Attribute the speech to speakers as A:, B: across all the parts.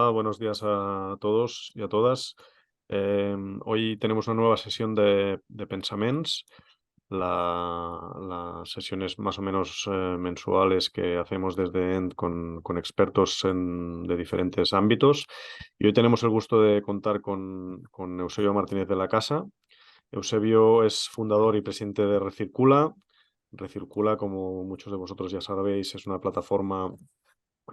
A: Buenos días a todos y a todas. Hoy tenemos una nueva sesión de Pensaments, las sesiones más o menos mensuales que hacemos desde END con expertos de diferentes ámbitos. Y hoy tenemos el gusto de contar con Eusebio Martínez de la Casa. Eusebio es fundador y presidente de Recircula. Recircula, como muchos de vosotros ya sabéis, es una plataforma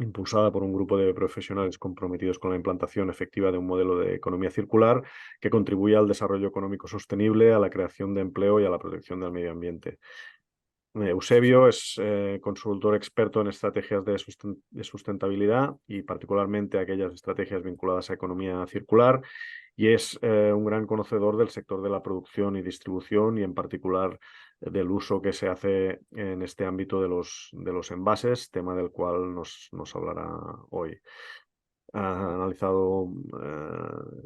A: impulsada por un grupo de profesionales comprometidos con la implantación efectiva de un modelo de economía circular que contribuye al desarrollo económico sostenible, a la creación de empleo y a la protección del medio ambiente. Eusebio es consultor experto en estrategias de sustentabilidad y particularmente aquellas estrategias vinculadas a economía circular, y es un gran conocedor del sector de la producción y distribución y en particular del uso que se hace en este ámbito de los envases, tema del cual nos hablará hoy. Ha analizado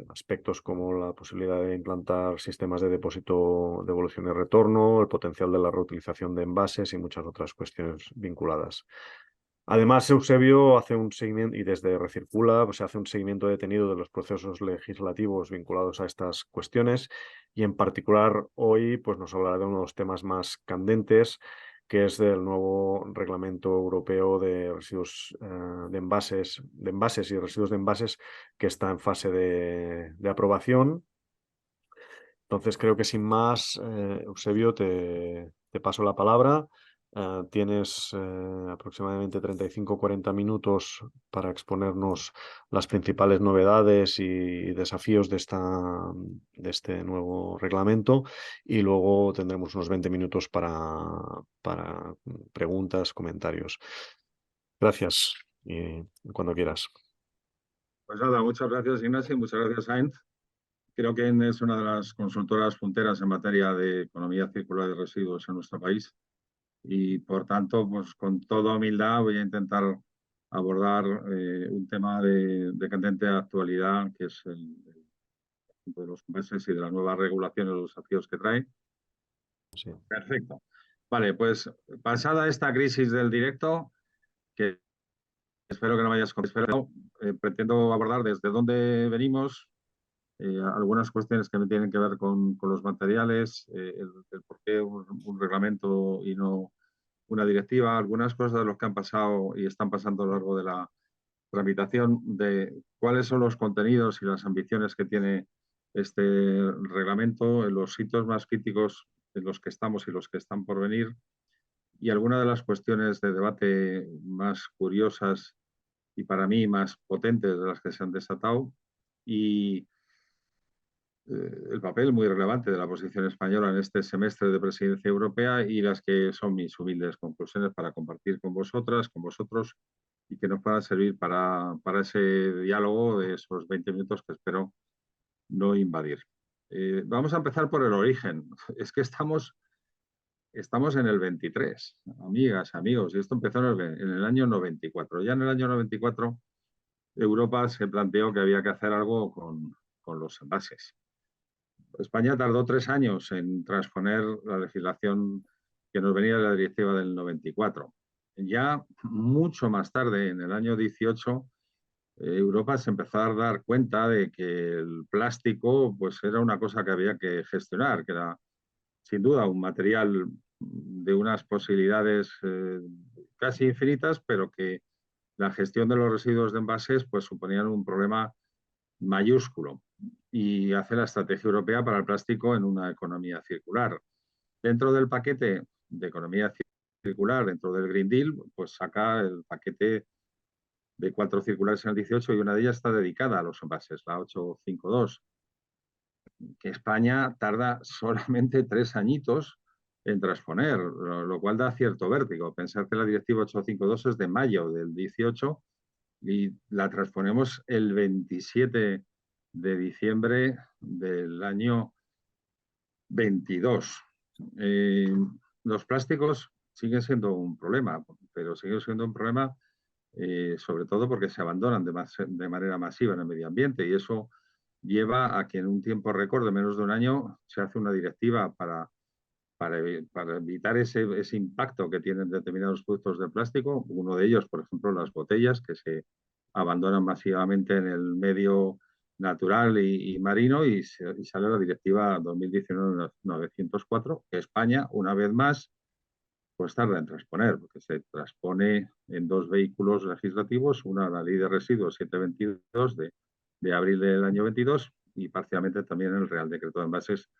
A: aspectos como la posibilidad de implantar sistemas de depósito, devolución y retorno, el potencial de la reutilización de envases y muchas otras cuestiones vinculadas. Además, Eusebio hace un seguimiento, y desde Recircula, pues, se hace un seguimiento detenido de los procesos legislativos vinculados a estas cuestiones, y en particular hoy pues, nos hablará de uno de los temas más candentes, que es del nuevo Reglamento Europeo de Residuos de envases y residuos de envases, que está en fase de aprobación. Entonces creo que sin más, Eusebio, te paso la palabra. Tienes aproximadamente 35 o 40 minutos para exponernos las principales novedades y desafíos de este nuevo reglamento, y luego tendremos unos 20 minutos para preguntas, comentarios. Gracias y cuando quieras.
B: Pues nada, muchas gracias Ignacio, muchas gracias Sainz. Creo que es una de las consultoras punteras en materia de economía circular de residuos en nuestro país y por tanto, pues con toda humildad voy a intentar abordar un tema de candente actualidad, que es el asunto de los meses y de las nuevas regulaciones, los desafíos que trae.
A: Sí.
B: Perfecto. Vale, pues pasada esta crisis del directo, que espero que no me hayas contestado, pretendo abordar desde dónde venimos, algunas cuestiones que no tienen que ver con los materiales, el por qué un reglamento y no una directiva, algunas cosas de los que han pasado y están pasando a lo largo de la tramitación, de cuáles son los contenidos y las ambiciones que tiene este reglamento, en los hitos más críticos en los que estamos y los que están por venir, y algunas de las cuestiones de debate más curiosas y para mí más potentes de las que se han desatado, y el papel muy relevante de la posición española en este semestre de presidencia europea y las que son mis humildes conclusiones para compartir con vosotras, con vosotros, y que nos puedan servir para ese diálogo de esos 20 minutos que espero no invadir. Vamos a empezar por el origen. Es que estamos en el 23, amigas, amigos, y esto empezó en el año 94. Ya en el año 94 Europa se planteó que había que hacer algo con los envases. España tardó 3 años en transponer la legislación que nos venía de la directiva del 94. Ya mucho más tarde, en el año 18, Europa se empezó a dar cuenta de que el plástico pues, era una cosa que había que gestionar, que era sin duda un material de unas posibilidades casi infinitas, pero que la gestión de los residuos de envases pues, suponían un problema mayúsculo, y hace la estrategia europea para el plástico en una economía circular. Dentro del paquete de economía circular, dentro del Green Deal, pues saca el paquete de 4 circulares en el 18, y una de ellas está dedicada a los envases, la 852, que España tarda solamente 3 añitos en transponer, lo cual da cierto vértigo. Pensar que la directiva 852 es de mayo del 18 y la transponemos el 27 de diciembre del año 22. Eh, los plásticos siguen siendo un problema, pero siguen siendo un problema sobre todo porque se abandonan de manera masiva en el medio ambiente, y eso lleva a que en un tiempo récord de menos de un año se hace una directiva para evitar ese impacto que tienen determinados productos de plástico. Uno de ellos, por ejemplo, las botellas, que se abandonan masivamente en el medio natural y marino y sale la directiva 2019-904, que España, una vez más, pues tarda en transponer, porque se transpone en dos vehículos legislativos, una la Ley de Residuos 722 de abril del año 22 y parcialmente también el Real Decreto de Envases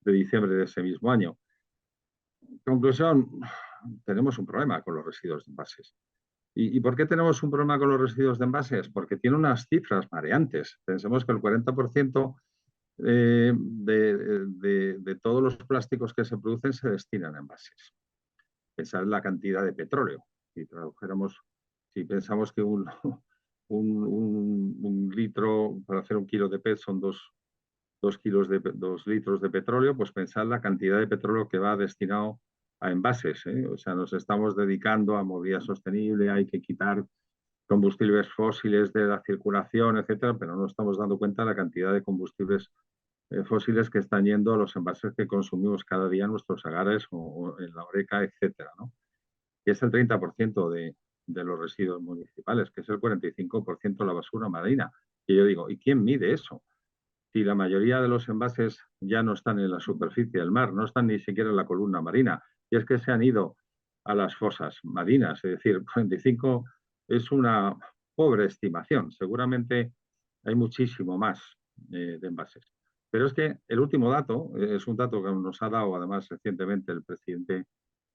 B: de diciembre de ese mismo año. Conclusión, tenemos un problema con los residuos de envases. ¿Y por qué tenemos un problema con los residuos de envases? Porque tiene unas cifras mareantes. Pensemos que el 40% de todos los plásticos que se producen se destinan a envases. Pensar en la cantidad de petróleo. Si tradujéramos, si pensamos que un litro para hacer un kilo de PET son 2 litros de petróleo, pues pensar la cantidad de petróleo que va destinado a envases. O sea, nos estamos dedicando a movilidad sostenible, hay que quitar combustibles fósiles de la circulación, etcétera, pero no estamos dando cuenta de la cantidad de combustibles fósiles que están yendo a los envases que consumimos cada día en nuestros hogares o en la Horeca, etcétera, ¿no? Y es el 30% de los residuos municipales, que es el 45% de la basura marina. Y yo digo, ¿y quién mide eso? Si la mayoría de los envases ya no están en la superficie del mar, no están ni siquiera en la columna marina, y es que se han ido a las fosas marinas, es decir, 45 es una pobre estimación, seguramente hay muchísimo más de envases. Pero es que el último dato, es un dato que nos ha dado además recientemente el presidente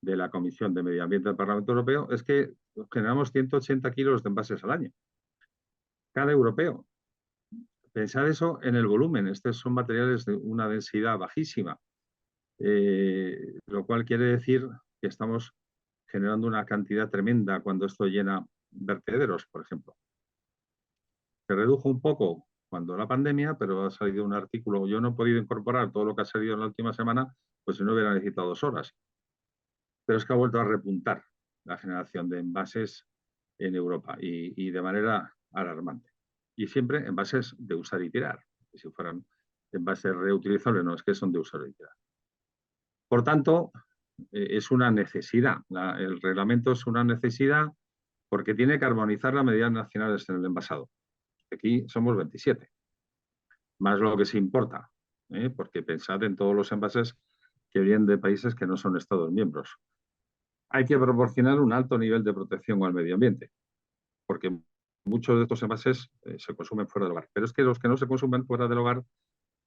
B: de la Comisión de Medio Ambiente del Parlamento Europeo, es que generamos 180 kilos de envases al año, cada europeo. Pensar eso en el volumen. Estos son materiales de una densidad bajísima, lo cual quiere decir que estamos generando una cantidad tremenda cuando esto llena vertederos, por ejemplo. Se redujo un poco cuando la pandemia, pero ha salido un artículo. Yo no he podido incorporar todo lo que ha salido en la última semana, pues si no hubiera necesitado 2 horas. Pero es que ha vuelto a repuntar la generación de envases en Europa y de manera alarmante. Y siempre envases de usar y tirar. Si fueran envases reutilizables, no, es que son de usar y tirar. Por tanto, es una necesidad. El reglamento es una necesidad porque tiene que armonizar las medidas nacionales en el envasado. Aquí somos 27, más lo que se importa, porque pensad en todos los envases que vienen de países que no son Estados miembros. Hay que proporcionar un alto nivel de protección al medio ambiente, porque muchos de estos envases se consumen fuera del hogar. Pero es que los que no se consumen fuera del hogar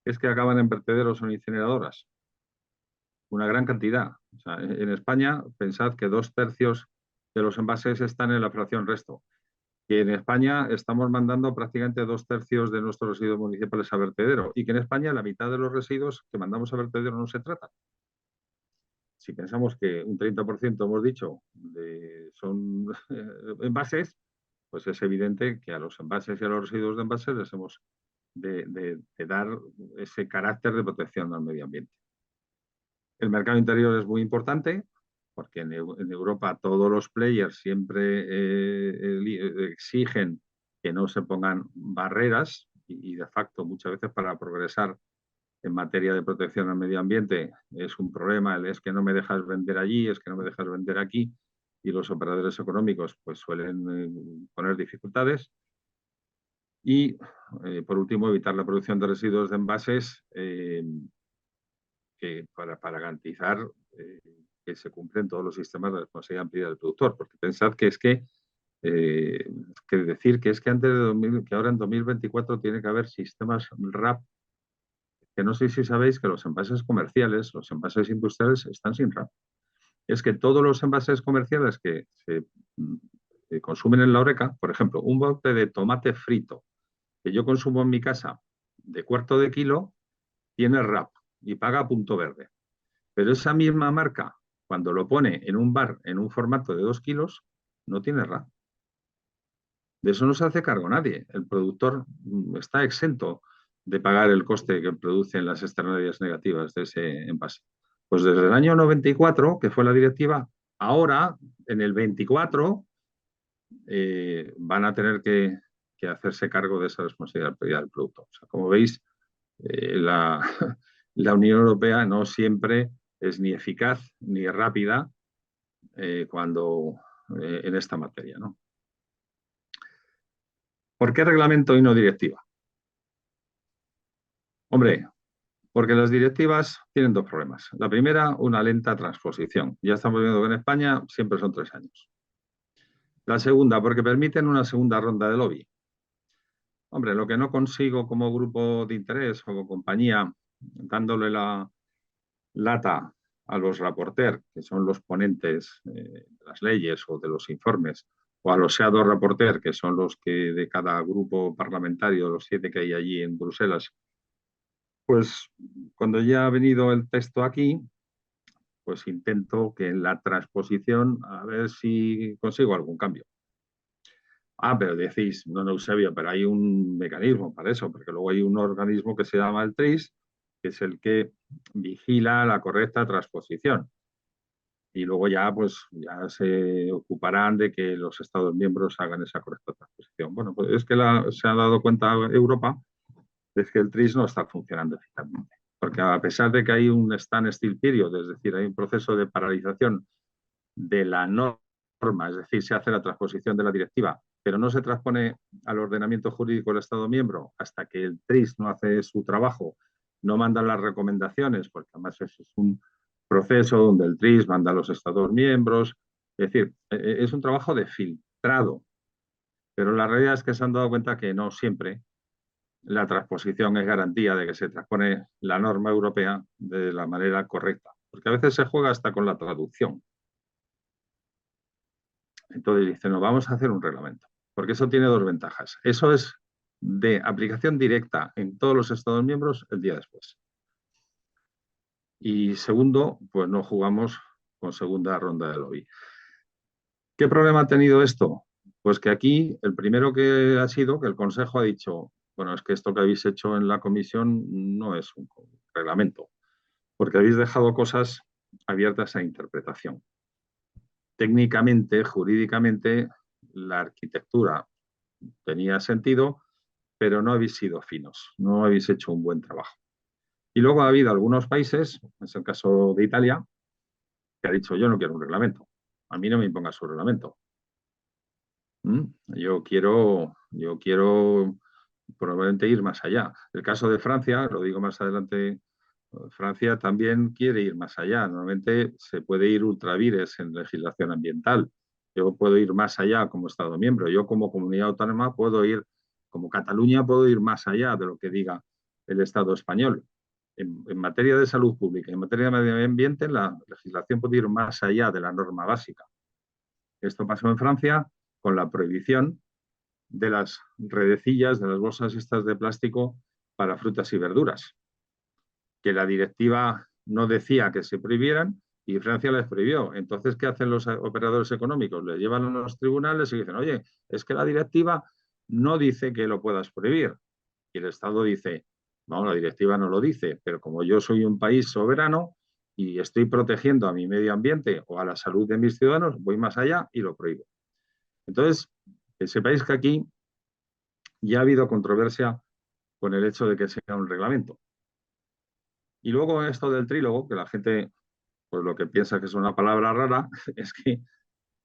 B: es que acaban en vertederos o en incineradoras. Una gran cantidad. O sea, en España, pensad que 2/3 de los envases están en la fracción resto. Que en España estamos mandando prácticamente 2/3 de nuestros residuos municipales a vertedero y que en España la mitad de los residuos que mandamos a vertedero no se tratan. Si pensamos que un 30% hemos dicho son envases, pues es evidente que a los envases y a los residuos de envases les hemos de dar ese carácter de protección al medio ambiente. El mercado interior es muy importante porque en Europa todos los players siempre exigen que no se pongan barreras y de facto muchas veces para progresar en materia de protección al medio ambiente es un problema, es que no me dejas vender allí, es que no me dejas vender aquí y los operadores económicos pues suelen poner dificultades. Y por último, evitar la producción de residuos de envases para garantizar que se cumplen todos los sistemas de responsabilidad ampliada del productor. Porque pensad que es que decir que es que antes de 2000, que ahora en 2024 tiene que haber sistemas RAP, que no sé si sabéis que los envases comerciales, los envases industriales están sin RAP. Es que todos los envases comerciales que se consumen en la Horeca, por ejemplo, un bote de tomate frito que yo consumo en mi casa de 1/4 de kilo, tiene RAP y paga punto verde. Pero esa misma marca, cuando lo pone en un bar en un formato de 2 kilos, no tiene RAP. De eso no se hace cargo nadie. El productor está exento de pagar el coste que producen las externalidades negativas de ese envase. Pues desde el año 94, que fue la directiva, ahora, en el 24, van a tener que hacerse cargo de esa responsabilidad del productor. O sea, como veis, la Unión Europea no siempre es ni eficaz ni rápida en esta materia, ¿no? ¿Por qué reglamento y no directiva? Hombre, porque las directivas tienen dos problemas. La primera, una lenta transposición. Ya estamos viendo que en España siempre son 3 años. La segunda, porque permiten una segunda ronda de lobby. Hombre, lo que no consigo como grupo de interés o como compañía, dándole la lata a los rapporteurs, que son los ponentes de las leyes o de los informes, o a los shadow rapporteurs, que son los que de cada grupo parlamentario, los 7 que hay allí en Bruselas, pues cuando ya ha venido el texto aquí, pues intento que en la transposición a ver si consigo algún cambio. Ah, pero decís, no, Eusebio, pero hay un mecanismo para eso, porque luego hay un organismo que se llama el TRIS, que es el que vigila la correcta transposición. Y luego ya, pues, ya se ocuparán de que los Estados miembros hagan esa correcta transposición. Bueno, pues es que se ha dado cuenta Europa de que el TRIS no está funcionando eficazmente. Porque a pesar de que hay un standstill period, es decir, hay un proceso de paralización de la norma, es decir, se hace la transposición de la directiva, pero no se transpone al ordenamiento jurídico del Estado miembro hasta que el TRIS no hace su trabajo, no manda las recomendaciones, porque además eso es un proceso donde el TRIS manda a los Estados miembros, es decir, es un trabajo de filtrado, pero la realidad es que se han dado cuenta que no siempre la transposición es garantía de que se transpone la norma europea de la manera correcta, porque a veces se juega hasta con la traducción. Entonces dice, no, vamos a hacer un reglamento, porque eso tiene dos ventajas. Eso es de aplicación directa en todos los Estados miembros el día después. Y segundo, pues no jugamos con segunda ronda de lobby. ¿Qué problema ha tenido esto? Pues que aquí el primero que ha sido que el Consejo ha dicho, bueno, es que esto que habéis hecho en la comisión no es un reglamento, porque habéis dejado cosas abiertas a interpretación. Técnicamente, jurídicamente, la arquitectura tenía sentido, pero no habéis sido finos, no habéis hecho un buen trabajo. Y luego ha habido algunos países, es el caso de Italia, que ha dicho, yo no quiero un reglamento, a mí no me imponga su reglamento. Yo quiero probablemente ir más allá. El caso de Francia, lo digo más adelante, Francia también quiere ir más allá. Normalmente se puede ir ultravires en legislación ambiental. Yo puedo ir más allá como Estado miembro. Yo como comunidad autónoma puedo ir, como Cataluña, puedo ir más allá de lo que diga el Estado español. En materia de salud pública, en materia de medio ambiente, la legislación puede ir más allá de la norma básica. Esto pasó en Francia con la prohibición de las redecillas, de las bolsas estas de plástico para frutas y verduras, que la directiva no decía que se prohibieran y Francia les prohibió. Entonces, ¿qué hacen los operadores económicos? Les llevan a los tribunales y dicen, oye, es que la directiva no dice que lo puedas prohibir. Y el Estado dice, no, la directiva no lo dice, pero como yo soy un país soberano y estoy protegiendo a mi medio ambiente o a la salud de mis ciudadanos, voy más allá y lo prohíbo. Entonces, que sepáis que aquí ya ha habido controversia con el hecho de que sea un reglamento. Y luego esto del trílogo, que la gente, pues lo que piensa que es una palabra rara, es que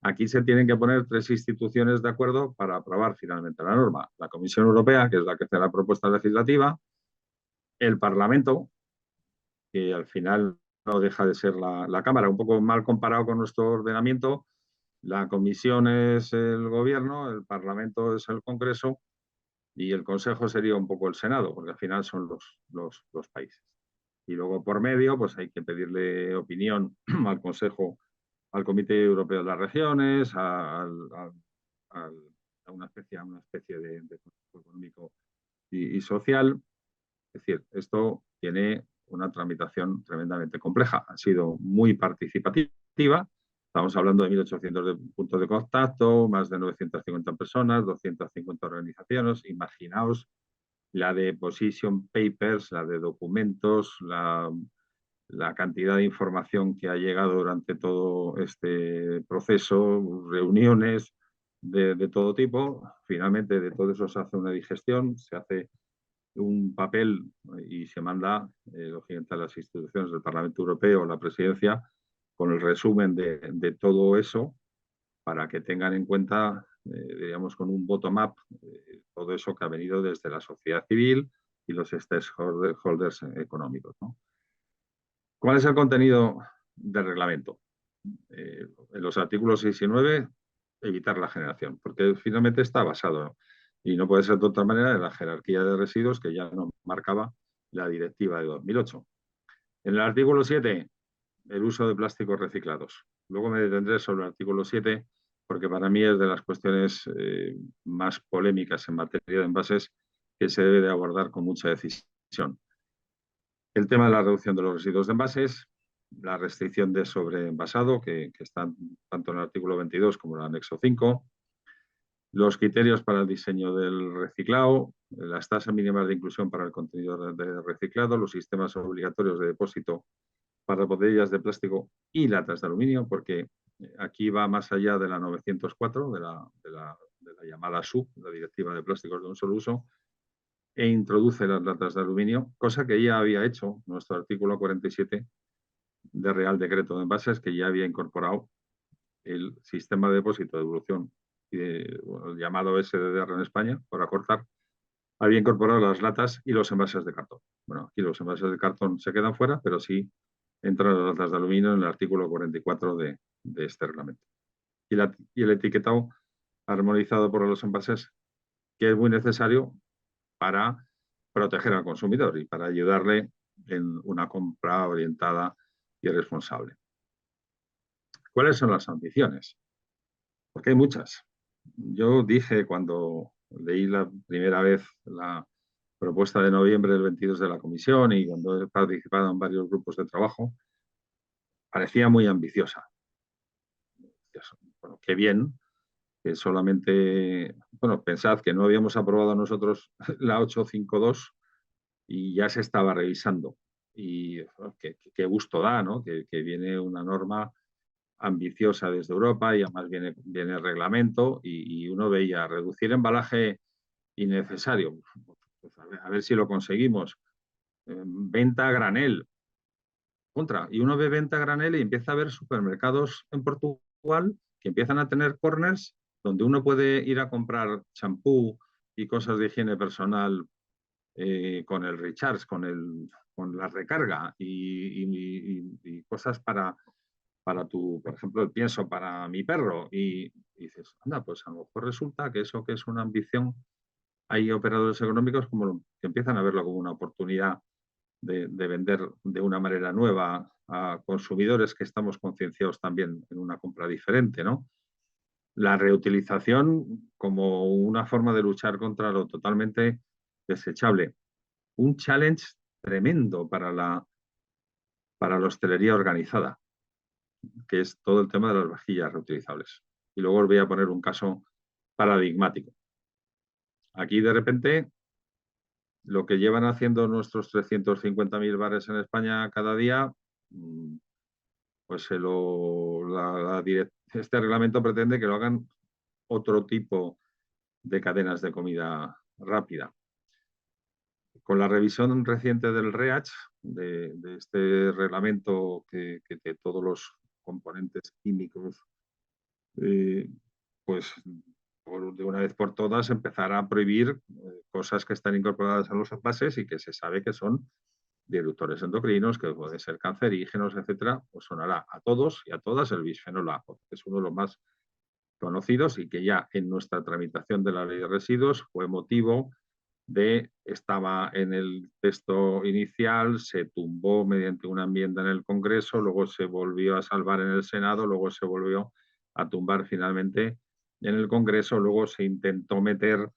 B: aquí se tienen que poner 3 instituciones de acuerdo para aprobar finalmente la norma. La Comisión Europea, que es la que hace la propuesta legislativa, el Parlamento, que al final no deja de ser la Cámara, un poco mal comparado con nuestro ordenamiento. La Comisión es el Gobierno, el Parlamento es el Congreso y el Consejo sería un poco el Senado, porque al final son los países. Y luego por medio, pues hay que pedirle opinión al Consejo, al Comité Europeo de las Regiones, a una especie de Consejo Económico y Social. Es decir, esto tiene una tramitación tremendamente compleja. Ha sido muy participativa. Estamos hablando de 1.800 puntos de contacto, más de 950 personas, 250 organizaciones. Imaginaos la de position papers, la de documentos, la cantidad de información que ha llegado durante todo este proceso, reuniones de todo tipo. Finalmente, de todo eso se hace una digestión, se hace un papel y se manda, lógicamente, a las instituciones del Parlamento Europeo, la presidencia, con el resumen de todo eso, para que tengan en cuenta diríamos, con un bottom-up, todo eso que ha venido desde la sociedad civil y los stakeholders económicos, ¿no? ¿Cuál es el contenido del reglamento? En los artículos 6 y 9, evitar la generación, porque finalmente está basado, ¿no? Y no puede ser de otra manera, en la jerarquía de residuos que ya nos marcaba la directiva de 2008. En el artículo 7, el uso de plásticos reciclados. Luego me detendré sobre el artículo 7, porque para mí es de las cuestiones más polémicas en materia de envases que se debe de abordar con mucha decisión. El tema de la reducción de los residuos de envases, la restricción de sobreenvasado, que está tanto en el artículo 22 como en el anexo 5, los criterios para el diseño del reciclado, las tasas mínimas de inclusión para el contenido de reciclado, los sistemas obligatorios de depósito para botellas de plástico y latas de aluminio, porque aquí va más allá de la 904, de la llamada SUP, la Directiva de Plásticos de un Solo Uso, e introduce las latas de aluminio, cosa que ya había hecho nuestro artículo 47 de Real Decreto de Envases, que ya había incorporado el sistema de depósito de devolución el llamado SDR en España, por acortar, había incorporado las latas y los envases de cartón. Bueno, aquí los envases de cartón se quedan fuera, pero sí entran las latas de aluminio en el artículo 44 de este reglamento. Y el etiquetado armonizado por los envases, que es muy necesario para proteger al consumidor y para ayudarle en una compra orientada y responsable. ¿Cuáles son las ambiciones? Porque hay muchas. Yo dije cuando leí la primera vez la propuesta de noviembre del 22 de la Comisión y cuando he participado en varios grupos de trabajo, parecía muy ambiciosa. Bueno, qué bien que solamente, bueno, pensad que no habíamos aprobado nosotros la 852 y ya se estaba revisando. Y qué gusto da, ¿no? Que viene una norma ambiciosa desde Europa y además viene el reglamento y uno veía reducir embalaje innecesario. Pues a ver si lo conseguimos. Venta a granel. Y uno ve venta a granel y empieza a ver supermercados en Portugal que empiezan a tener corners donde uno puede ir a comprar champú y cosas de higiene personal con el recharge, con la recarga y cosas para por ejemplo, el pienso para mi perro. Y dices, anda, pues a lo mejor resulta que eso que es una ambición, hay operadores económicos como que empiezan a verlo como una oportunidad de vender de una manera nueva a consumidores que estamos concienciados también en una compra diferente, ¿no? La reutilización como una forma de luchar contra lo totalmente desechable. Un challenge tremendo para la hostelería organizada, que es todo el tema de las vajillas reutilizables. Y luego os voy a poner un caso paradigmático. Aquí de repente lo que llevan haciendo nuestros 350.000 bares en España cada día, pues este reglamento pretende que lo hagan otro tipo de cadenas de comida rápida. Con la revisión reciente del REACH, de este reglamento que de todos los componentes químicos, pues de una vez por todas empezar a prohibir cosas que están incorporadas a los envases y que se sabe que son disruptores endocrinos, que pueden ser cancerígenos, etcétera, pues sonará a todos y a todas el bisfenol A, porque es uno de los más conocidos y que ya en nuestra tramitación de la ley de residuos fue motivo estaba en el texto inicial, se tumbó mediante una enmienda en el Congreso, luego se volvió a salvar en el Senado, luego se volvió a tumbar finalmente en el Congreso, luego se intentó meter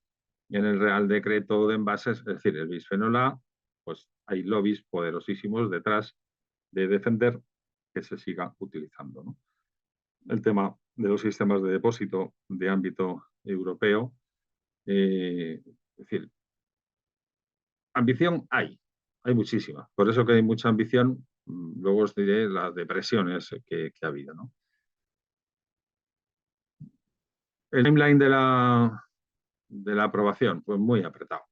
B: en el Real Decreto de Envases, es decir, el bisfenol A, pues hay lobbies poderosísimos detrás de defender que se siga utilizando, ¿no? El tema de los sistemas de depósito de ámbito europeo, es decir, ambición hay muchísima. Por eso que hay mucha ambición, luego os diré las depresiones que ha habido, ¿no? El timeline de la aprobación, pues muy apretado,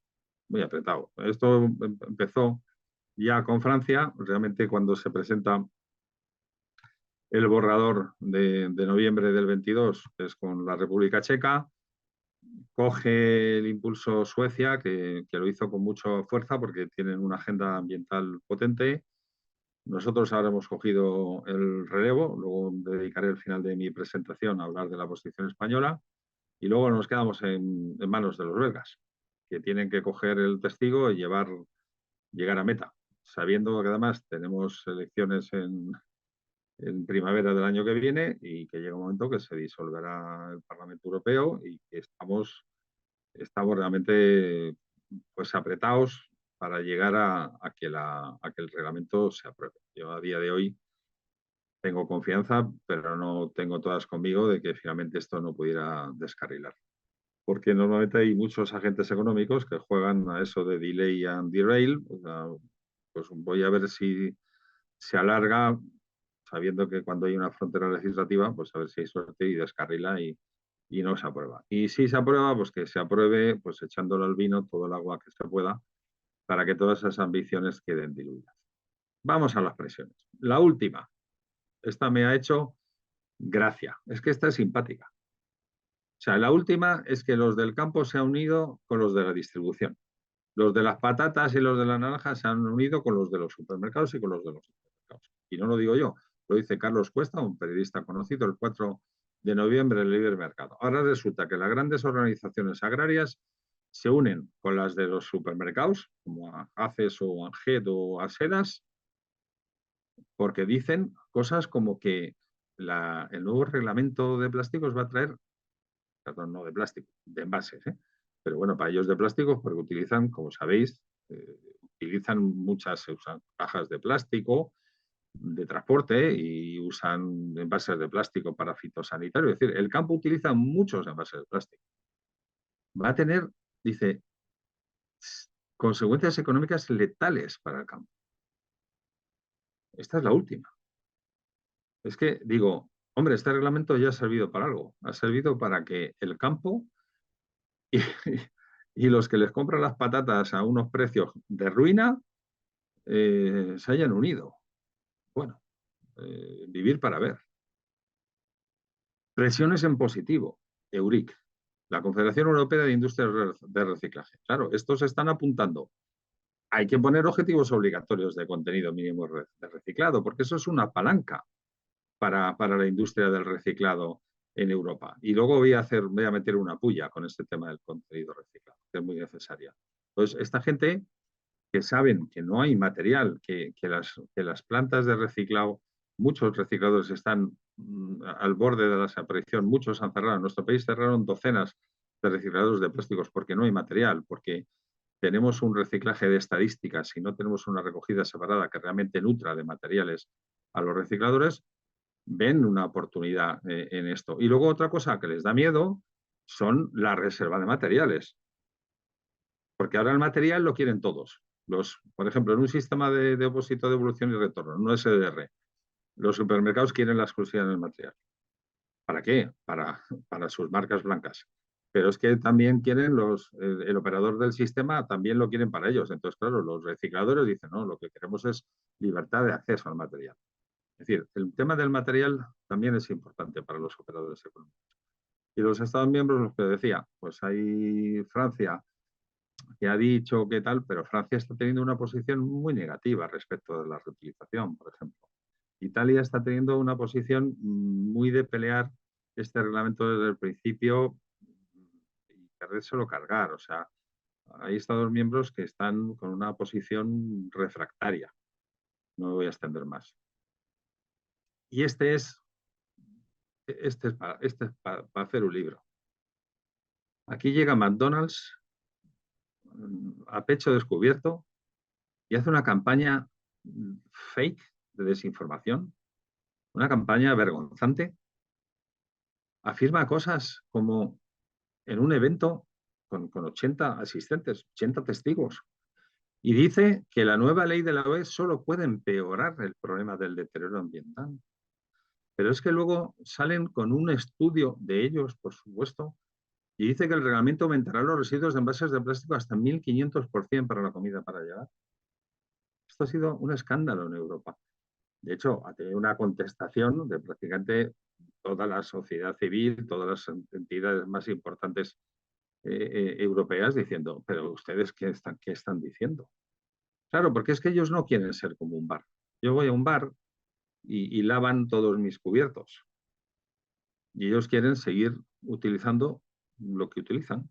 B: muy apretado. Esto empezó ya con Francia, realmente cuando se presenta el borrador de noviembre del 22 es con la República Checa, Coge el impulso Suecia, que lo hizo con mucha fuerza porque tienen una agenda ambiental potente. Nosotros ahora hemos cogido el relevo, luego dedicaré el final de mi presentación a hablar de la posición española y luego nos quedamos en manos de los belgas, que tienen que coger el testigo y llegar a meta, sabiendo que además tenemos elecciones en primavera del año que viene y que llega un momento que se disolverá el Parlamento Europeo y que estamos realmente pues apretados para llegar a que el reglamento se apruebe. Yo a día de hoy tengo confianza, pero no tengo todas conmigo de que finalmente esto no pudiera descarrilar. Porque normalmente hay muchos agentes económicos que juegan a eso de delay and derail. O sea, pues voy a ver si se alarga, sabiendo que cuando hay una frontera legislativa, pues a ver si hay suerte y descarrila y no se aprueba. Y si se aprueba, pues que se apruebe pues echándole al vino todo el agua que se pueda para que todas esas ambiciones queden diluidas. Vamos a las presiones. La última, esta me ha hecho gracia, es que esta es simpática. O sea, la última es que los del campo se han unido con los de la distribución. Los de las patatas y los de las naranjas se han unido con los de los supermercados y con los de los supermercados. Y no lo digo yo, lo dice Carlos Cuesta, un periodista conocido, el 4 de noviembre en el Libre Mercado. Ahora resulta que las grandes organizaciones agrarias se unen con las de los supermercados, como ACES o ANGET o ASEDAS, porque dicen cosas como que el nuevo reglamento de plásticos va a traer, perdón, no de plástico, de envases, pero bueno, para ellos de plásticos, porque utilizan, como sabéis, utilizan usan cajas de plástico de transporte y usan envases de plástico para fitosanitario. Es decir, el campo utiliza muchos envases de plástico. Va a tener, dice, consecuencias económicas letales para el campo. Esta es la última. Es que digo, hombre, este reglamento ya ha servido para algo. Ha servido para que el campo y, y los que les compran las patatas a unos precios de ruina se hayan unido. Bueno, vivir para ver. Presiones en positivo. EURIC, la Confederación Europea de Industrias de Reciclaje. Claro, estos están apuntando. Hay que poner objetivos obligatorios de contenido mínimo de reciclado, porque eso es una palanca para la industria del reciclado en Europa. Y luego voy a meter una puya con este tema del contenido reciclado, que es muy necesaria. Entonces, esta gente que saben que no hay material, que las plantas de reciclado, muchos recicladores están al borde de la desaparición, muchos han cerrado. En nuestro país cerraron docenas de recicladores de plásticos porque no hay material, porque tenemos un reciclaje de estadísticas y no tenemos una recogida separada que realmente nutra de materiales a los recicladores, ven una oportunidad en esto. Y luego otra cosa que les da miedo son la reserva de materiales. Porque ahora el material lo quieren todos. Por ejemplo, en un sistema de depósito de devolución y retorno, no SDR, los supermercados quieren la exclusividad del material. ¿Para qué? Para sus marcas blancas. Pero es que también quieren el operador del sistema, también lo quieren para ellos. Entonces, claro, los recicladores dicen, no, lo que queremos es libertad de acceso al material. Es decir, el tema del material también es importante para los operadores económicos. Y los Estados miembros, los que decía, pues hay Francia, que ha dicho qué tal, pero Francia está teniendo una posición muy negativa respecto de la reutilización, por ejemplo. Italia está teniendo una posición muy de pelear este reglamento desde el principio y querérselo cargar. O sea, hay Estados miembros que están con una posición refractaria. No me voy a extender más. Y este es para hacer un libro. Aquí llega McDonald's a pecho descubierto y hace una campaña fake de desinformación, una campaña vergonzante. Afirma cosas como en un evento con 80 asistentes, 80 testigos, y dice que la nueva ley de la UE solo puede empeorar el problema del deterioro ambiental. Pero es que luego salen con un estudio de ellos, por supuesto, y dice que el reglamento aumentará los residuos de envases de plástico hasta 1500% para la comida para llevar. Esto ha sido un escándalo en Europa. De hecho, ha tenido una contestación de prácticamente toda la sociedad civil, todas las entidades más importantes europeas diciendo, pero ustedes qué están diciendo? Claro, porque es que ellos no quieren ser como un bar. Yo voy a un bar y lavan todos mis cubiertos. Y ellos quieren seguir utilizando lo que utilizan.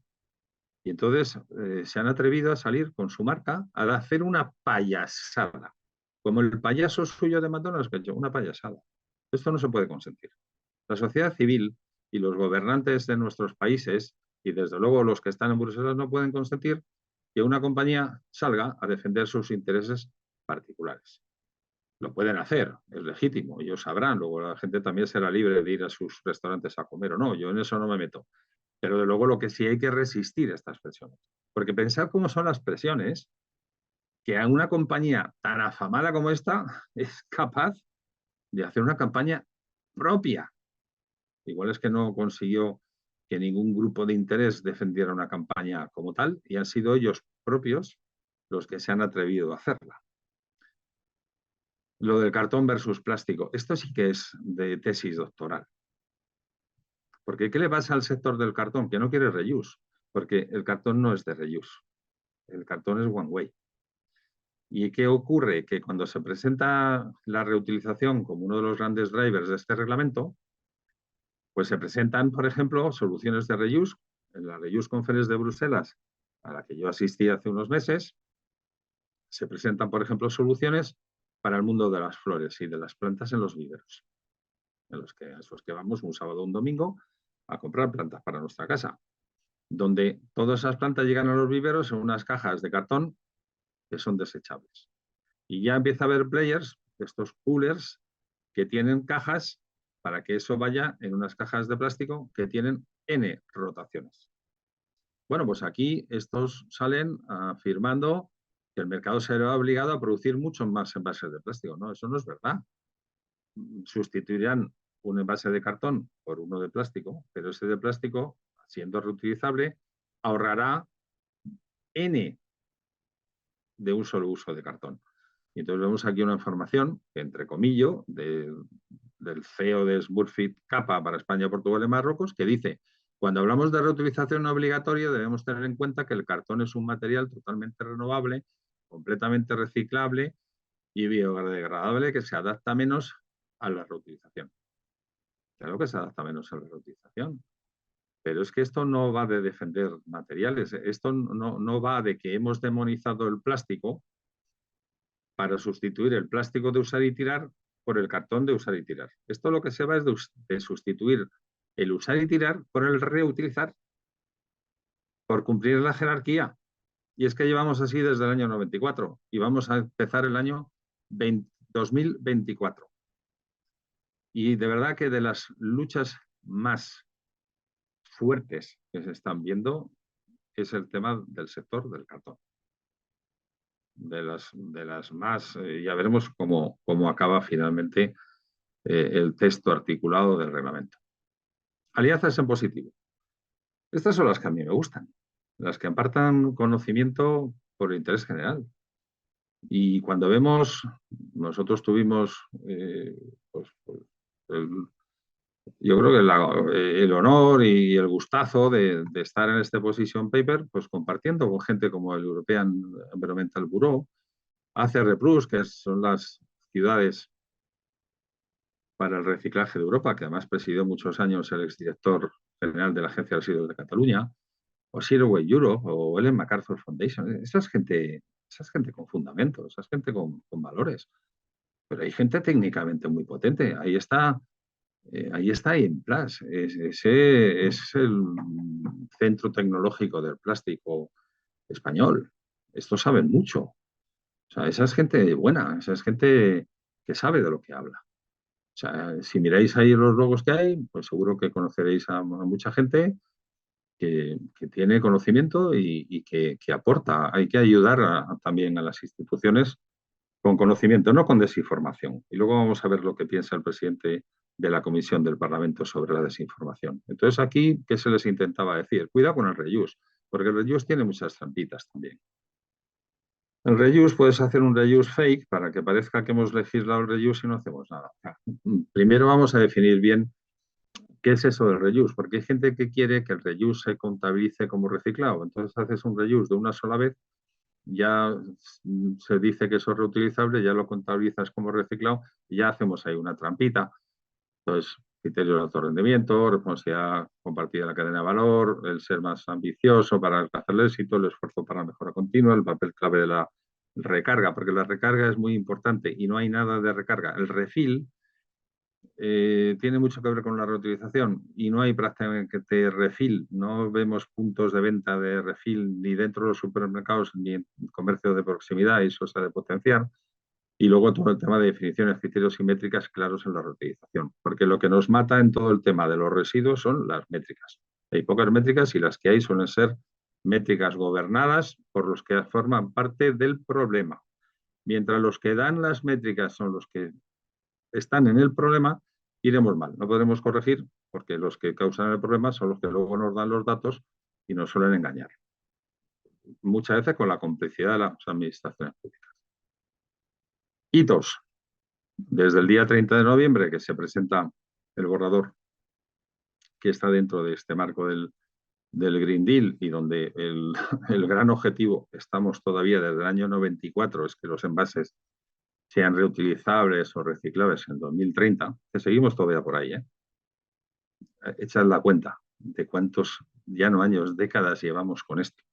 B: Y entonces se han atrevido a salir con su marca a hacer una payasada. Como el payaso suyo de McDonald's, que una payasada. Esto no se puede consentir. La sociedad civil y los gobernantes de nuestros países, y desde luego los que están en Bruselas, no pueden consentir que una compañía salga a defender sus intereses particulares. Lo pueden hacer, es legítimo, ellos sabrán, luego la gente también será libre de ir a sus restaurantes a comer o no, yo en eso no me meto. Pero de luego lo que sí hay que resistir estas presiones. Porque pensar cómo son las presiones, que a una compañía tan afamada como esta es capaz de hacer una campaña propia. Igual es que no consiguió que ningún grupo de interés defendiera una campaña como tal y han sido ellos propios los que se han atrevido a hacerla. Lo del cartón versus plástico, esto sí que es de tesis doctoral. Porque ¿qué le pasa al sector del cartón? Que no quiere reuse, porque el cartón no es de reuse. El cartón es one way. ¿Y qué ocurre? Que cuando se presenta la reutilización como uno de los grandes drivers de este reglamento, pues se presentan, por ejemplo, soluciones de reuse. En la Reuse Conference de Bruselas, a la que yo asistí hace unos meses, se presentan, por ejemplo, soluciones para el mundo de las flores y de las plantas en los viveros, en los que, a esos que vamos un sábado o un domingo a comprar plantas para nuestra casa, donde todas esas plantas llegan a los viveros en unas cajas de cartón que son desechables. Y ya empieza a haber players, estos coolers, que tienen cajas para que eso vaya en unas cajas de plástico que tienen N rotaciones. Bueno, pues aquí estos salen afirmando que el mercado se verá obligado a producir muchos más envases de plástico. No, eso no es verdad. Sustituirán un envase de cartón por uno de plástico, pero ese de plástico, siendo reutilizable, ahorrará N de un solo uso de cartón. Y entonces vemos aquí una información, entre comillas, del CEO de Smurfit Kappa para España, Portugal y Marruecos, que dice, cuando hablamos de reutilización obligatoria debemos tener en cuenta que el cartón es un material totalmente renovable, completamente reciclable y biodegradable que se adapta menos a la reutilización. Claro que se adapta menos a la reutilización. Pero es que esto no va de defender materiales, esto no va de que hemos demonizado el plástico para sustituir el plástico de usar y tirar por el cartón de usar y tirar. Esto lo que se va es de sustituir el usar y tirar por el reutilizar, por cumplir la jerarquía. Y es que llevamos así desde el año 94 y vamos a empezar el año 2024. Y de verdad que de las luchas más fuertes que se están viendo es el tema del sector del cartón. De las más, ya veremos cómo acaba finalmente el texto articulado del reglamento. Alianzas en positivo. Estas son las que a mí me gustan, las que apartan conocimiento por el interés general. Y cuando vemos, nosotros tuvimos, yo creo que el honor y el gustazo de estar en este position paper, pues compartiendo con gente como el European Environmental Bureau, ACR Plus, que son las ciudades para el reciclaje de Europa, que además presidió muchos años el exdirector general de la Agencia de Residuos de Cataluña, o Zero Waste Europe, o Ellen MacArthur Foundation. Esa es gente con fundamentos, esa es gente con valores. Pero hay gente técnicamente muy potente. Ahí está INPLAS. Ese es el centro tecnológico del plástico español. Estos saben mucho. O sea, esa es gente buena, esa es gente que sabe de lo que habla. O sea, si miráis ahí los logos que hay, pues seguro que conoceréis a mucha gente que tiene conocimiento y que aporta. Hay que ayudar también a las instituciones con conocimiento, no con desinformación. Y luego vamos a ver lo que piensa el presidente de la Comisión del Parlamento sobre la desinformación. Entonces aquí, ¿qué se les intentaba decir? Cuidado con el reuse, porque el reuse tiene muchas trampitas también. El reuse, puedes hacer un reuse fake para que parezca que hemos legislado el reuse y no hacemos nada. Primero vamos a definir bien ¿Qué es eso del reuse? Porque hay gente que quiere que el reuse se contabilice como reciclado. Entonces haces un reuse de una sola vez, ya se dice que eso es reutilizable, ya lo contabilizas como reciclado y ya hacemos ahí una trampita. Entonces, criterios de alto rendimiento, responsabilidad compartida de la cadena de valor, el ser más ambicioso para alcanzar el éxito, el esfuerzo para la mejora continua, el papel clave de la recarga, porque la recarga es muy importante y no hay nada de recarga. El refill tiene mucho que ver con la reutilización y no hay prácticamente refill. No vemos puntos de venta de refill ni dentro de los supermercados ni en comercio de proximidad, y eso se ha de potenciar. Y luego todo el tema de definiciones, criterios y métricas claros en la reutilización, porque lo que nos mata en todo el tema de los residuos son las métricas. Hay pocas métricas y las que hay suelen ser métricas gobernadas por los que forman parte del problema. Mientras los que dan las métricas son los que están en el problema, iremos mal. No podremos corregir porque los que causan el problema son los que luego nos dan los datos y nos suelen engañar. Muchas veces con la complicidad de las administraciones públicas. Hitos. Desde el día 30 de noviembre que se presenta el borrador que está dentro de este marco del Green Deal y donde el gran objetivo, estamos todavía desde el año 94, es que los envases sean reutilizables o reciclables en 2030, que seguimos todavía por ahí, echad la cuenta de cuántos, ya no años, décadas llevamos con esto.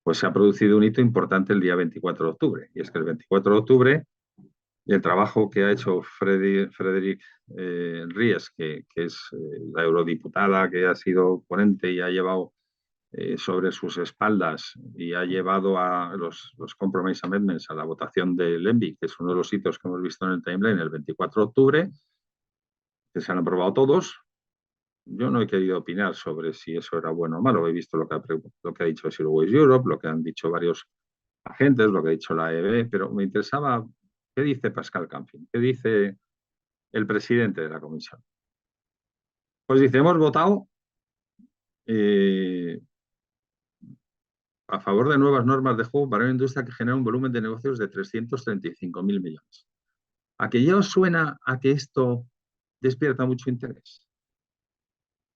B: Pues se ha producido un hito importante el día 24 de octubre, y es que el 24 de octubre el trabajo que ha hecho Frédéric Ries, que es la eurodiputada que ha sido ponente y ha llevado sobre sus espaldas y ha llevado a los compromise amendments a la votación del ENVI, que es uno de los hitos que hemos visto en el timeline el 24 de octubre, que se han aprobado todos. Yo no he querido opinar sobre si eso era bueno o malo. He visto lo que ha dicho Zero Waste Europe, lo que han dicho varios agentes, lo que ha dicho la EB, pero me interesaba qué dice Pascal Canfin, qué dice el presidente de la comisión. Pues dice, hemos votado a favor de nuevas normas de juego para una industria que genera un volumen de negocios de 335.000 millones. ¿A que ya os suena a que esto despierta mucho interés?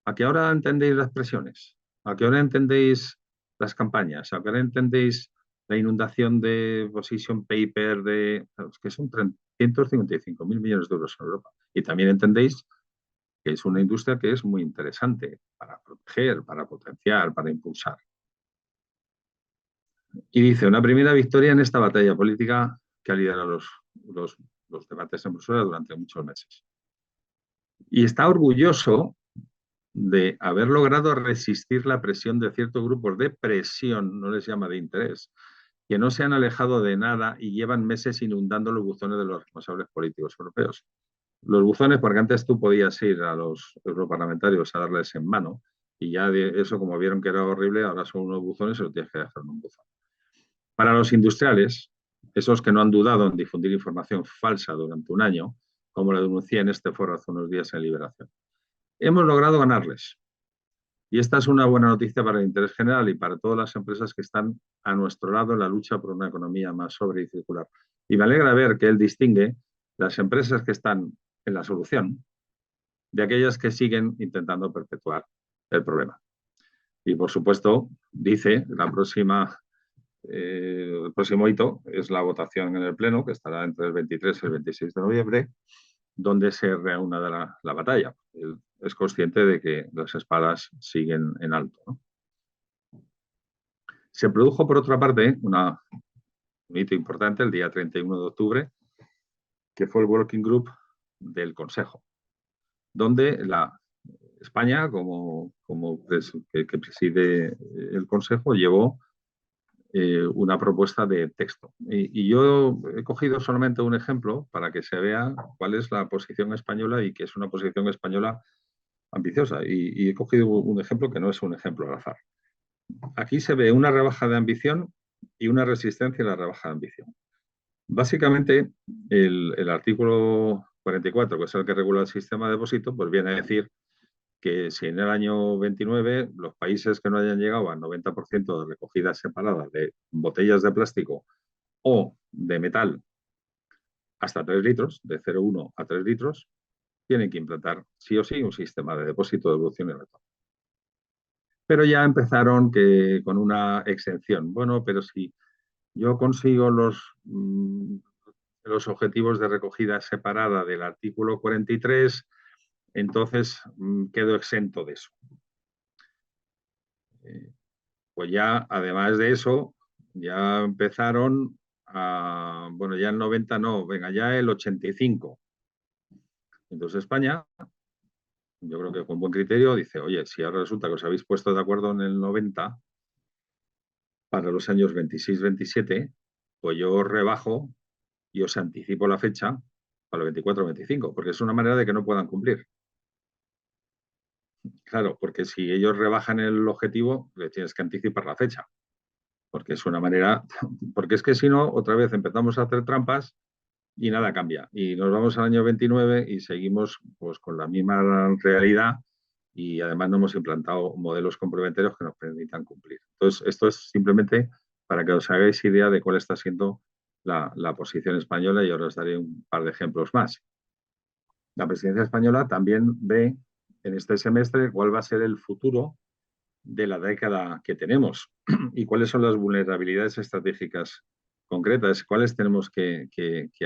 B: ¿A que ahora entendéis las presiones? ¿A que ahora entendéis las campañas? ¿A que ahora entendéis la inundación de position paper que son 355.000 millones de euros en Europa? Y también entendéis que es una industria que es muy interesante para proteger, para potenciar, para impulsar. Y dice, una primera victoria en esta batalla política que ha liderado los debates en Bruselas durante muchos meses. Y está orgulloso de haber logrado resistir la presión de ciertos grupos de presión, no les llama de interés, que no se han alejado de nada y llevan meses inundando los buzones de los responsables políticos europeos. Los buzones, porque antes tú podías ir a los europarlamentarios a darles en mano y ya de eso, como vieron que era horrible, ahora son unos buzones y lo tienes que dejar en un buzón. Para los industriales, esos que no han dudado en difundir información falsa durante un año, como lo denuncié en este foro hace unos días en Liberación, hemos logrado ganarles. Y esta es una buena noticia para el interés general y para todas las empresas que están a nuestro lado en la lucha por una economía más sobre y circular. Y me alegra ver que él distingue las empresas que están en la solución de aquellas que siguen intentando perpetuar el problema. Y, por supuesto, dice el próximo hito es la votación en el Pleno, que estará entre el 23 y el 26 de noviembre, donde se reanuda la batalla. Él es consciente de que las espadas siguen en alto, ¿no? Se produjo, por otra parte, un hito importante el día 31 de octubre, que fue el Working Group del Consejo, donde España, que preside el Consejo, llevó una propuesta de texto. Y yo he cogido solamente un ejemplo para que se vea cuál es la posición española y que es una posición española ambiciosa. Y he cogido un ejemplo que no es un ejemplo al azar. Aquí se ve una rebaja de ambición y una resistencia a la rebaja de ambición. Básicamente, el artículo 44, que es el que regula el sistema de depósito, pues viene a decir que si en el año 29 los países que no hayan llegado al 90% de recogidas separadas de botellas de plástico o de metal hasta 3 litros, de 0,1 a 3 litros, tienen que implantar sí o sí un sistema de depósito, devolución y retorno. Pero ya empezaron con una exención. Bueno, pero si yo consigo los objetivos de recogida separada del artículo 43, entonces quedo exento de eso. Pues ya, además de eso, ya empezaron bueno, ya el 90 no, venga, ya el 85. Entonces España, yo creo que con buen criterio, dice, oye, si ahora resulta que os habéis puesto de acuerdo en el 90 para los años 26-27, pues yo os rebajo y os anticipo la fecha para el 24-25, porque es una manera de que no puedan cumplir. Claro, porque si ellos rebajan el objetivo, le tienes que anticipar la fecha, porque es una manera, porque es que si no, otra vez empezamos a hacer trampas y nada cambia. Y nos vamos al año 29 y seguimos pues con la misma realidad y además no hemos implantado modelos complementarios que nos permitan cumplir. Entonces, esto es simplemente para que os hagáis idea de cuál está siendo la posición española y ahora os daré un par de ejemplos más. La presidencia española también ve en este semestre cuál va a ser el futuro de la década que tenemos y cuáles son las vulnerabilidades estratégicas concretas, cuáles tenemos que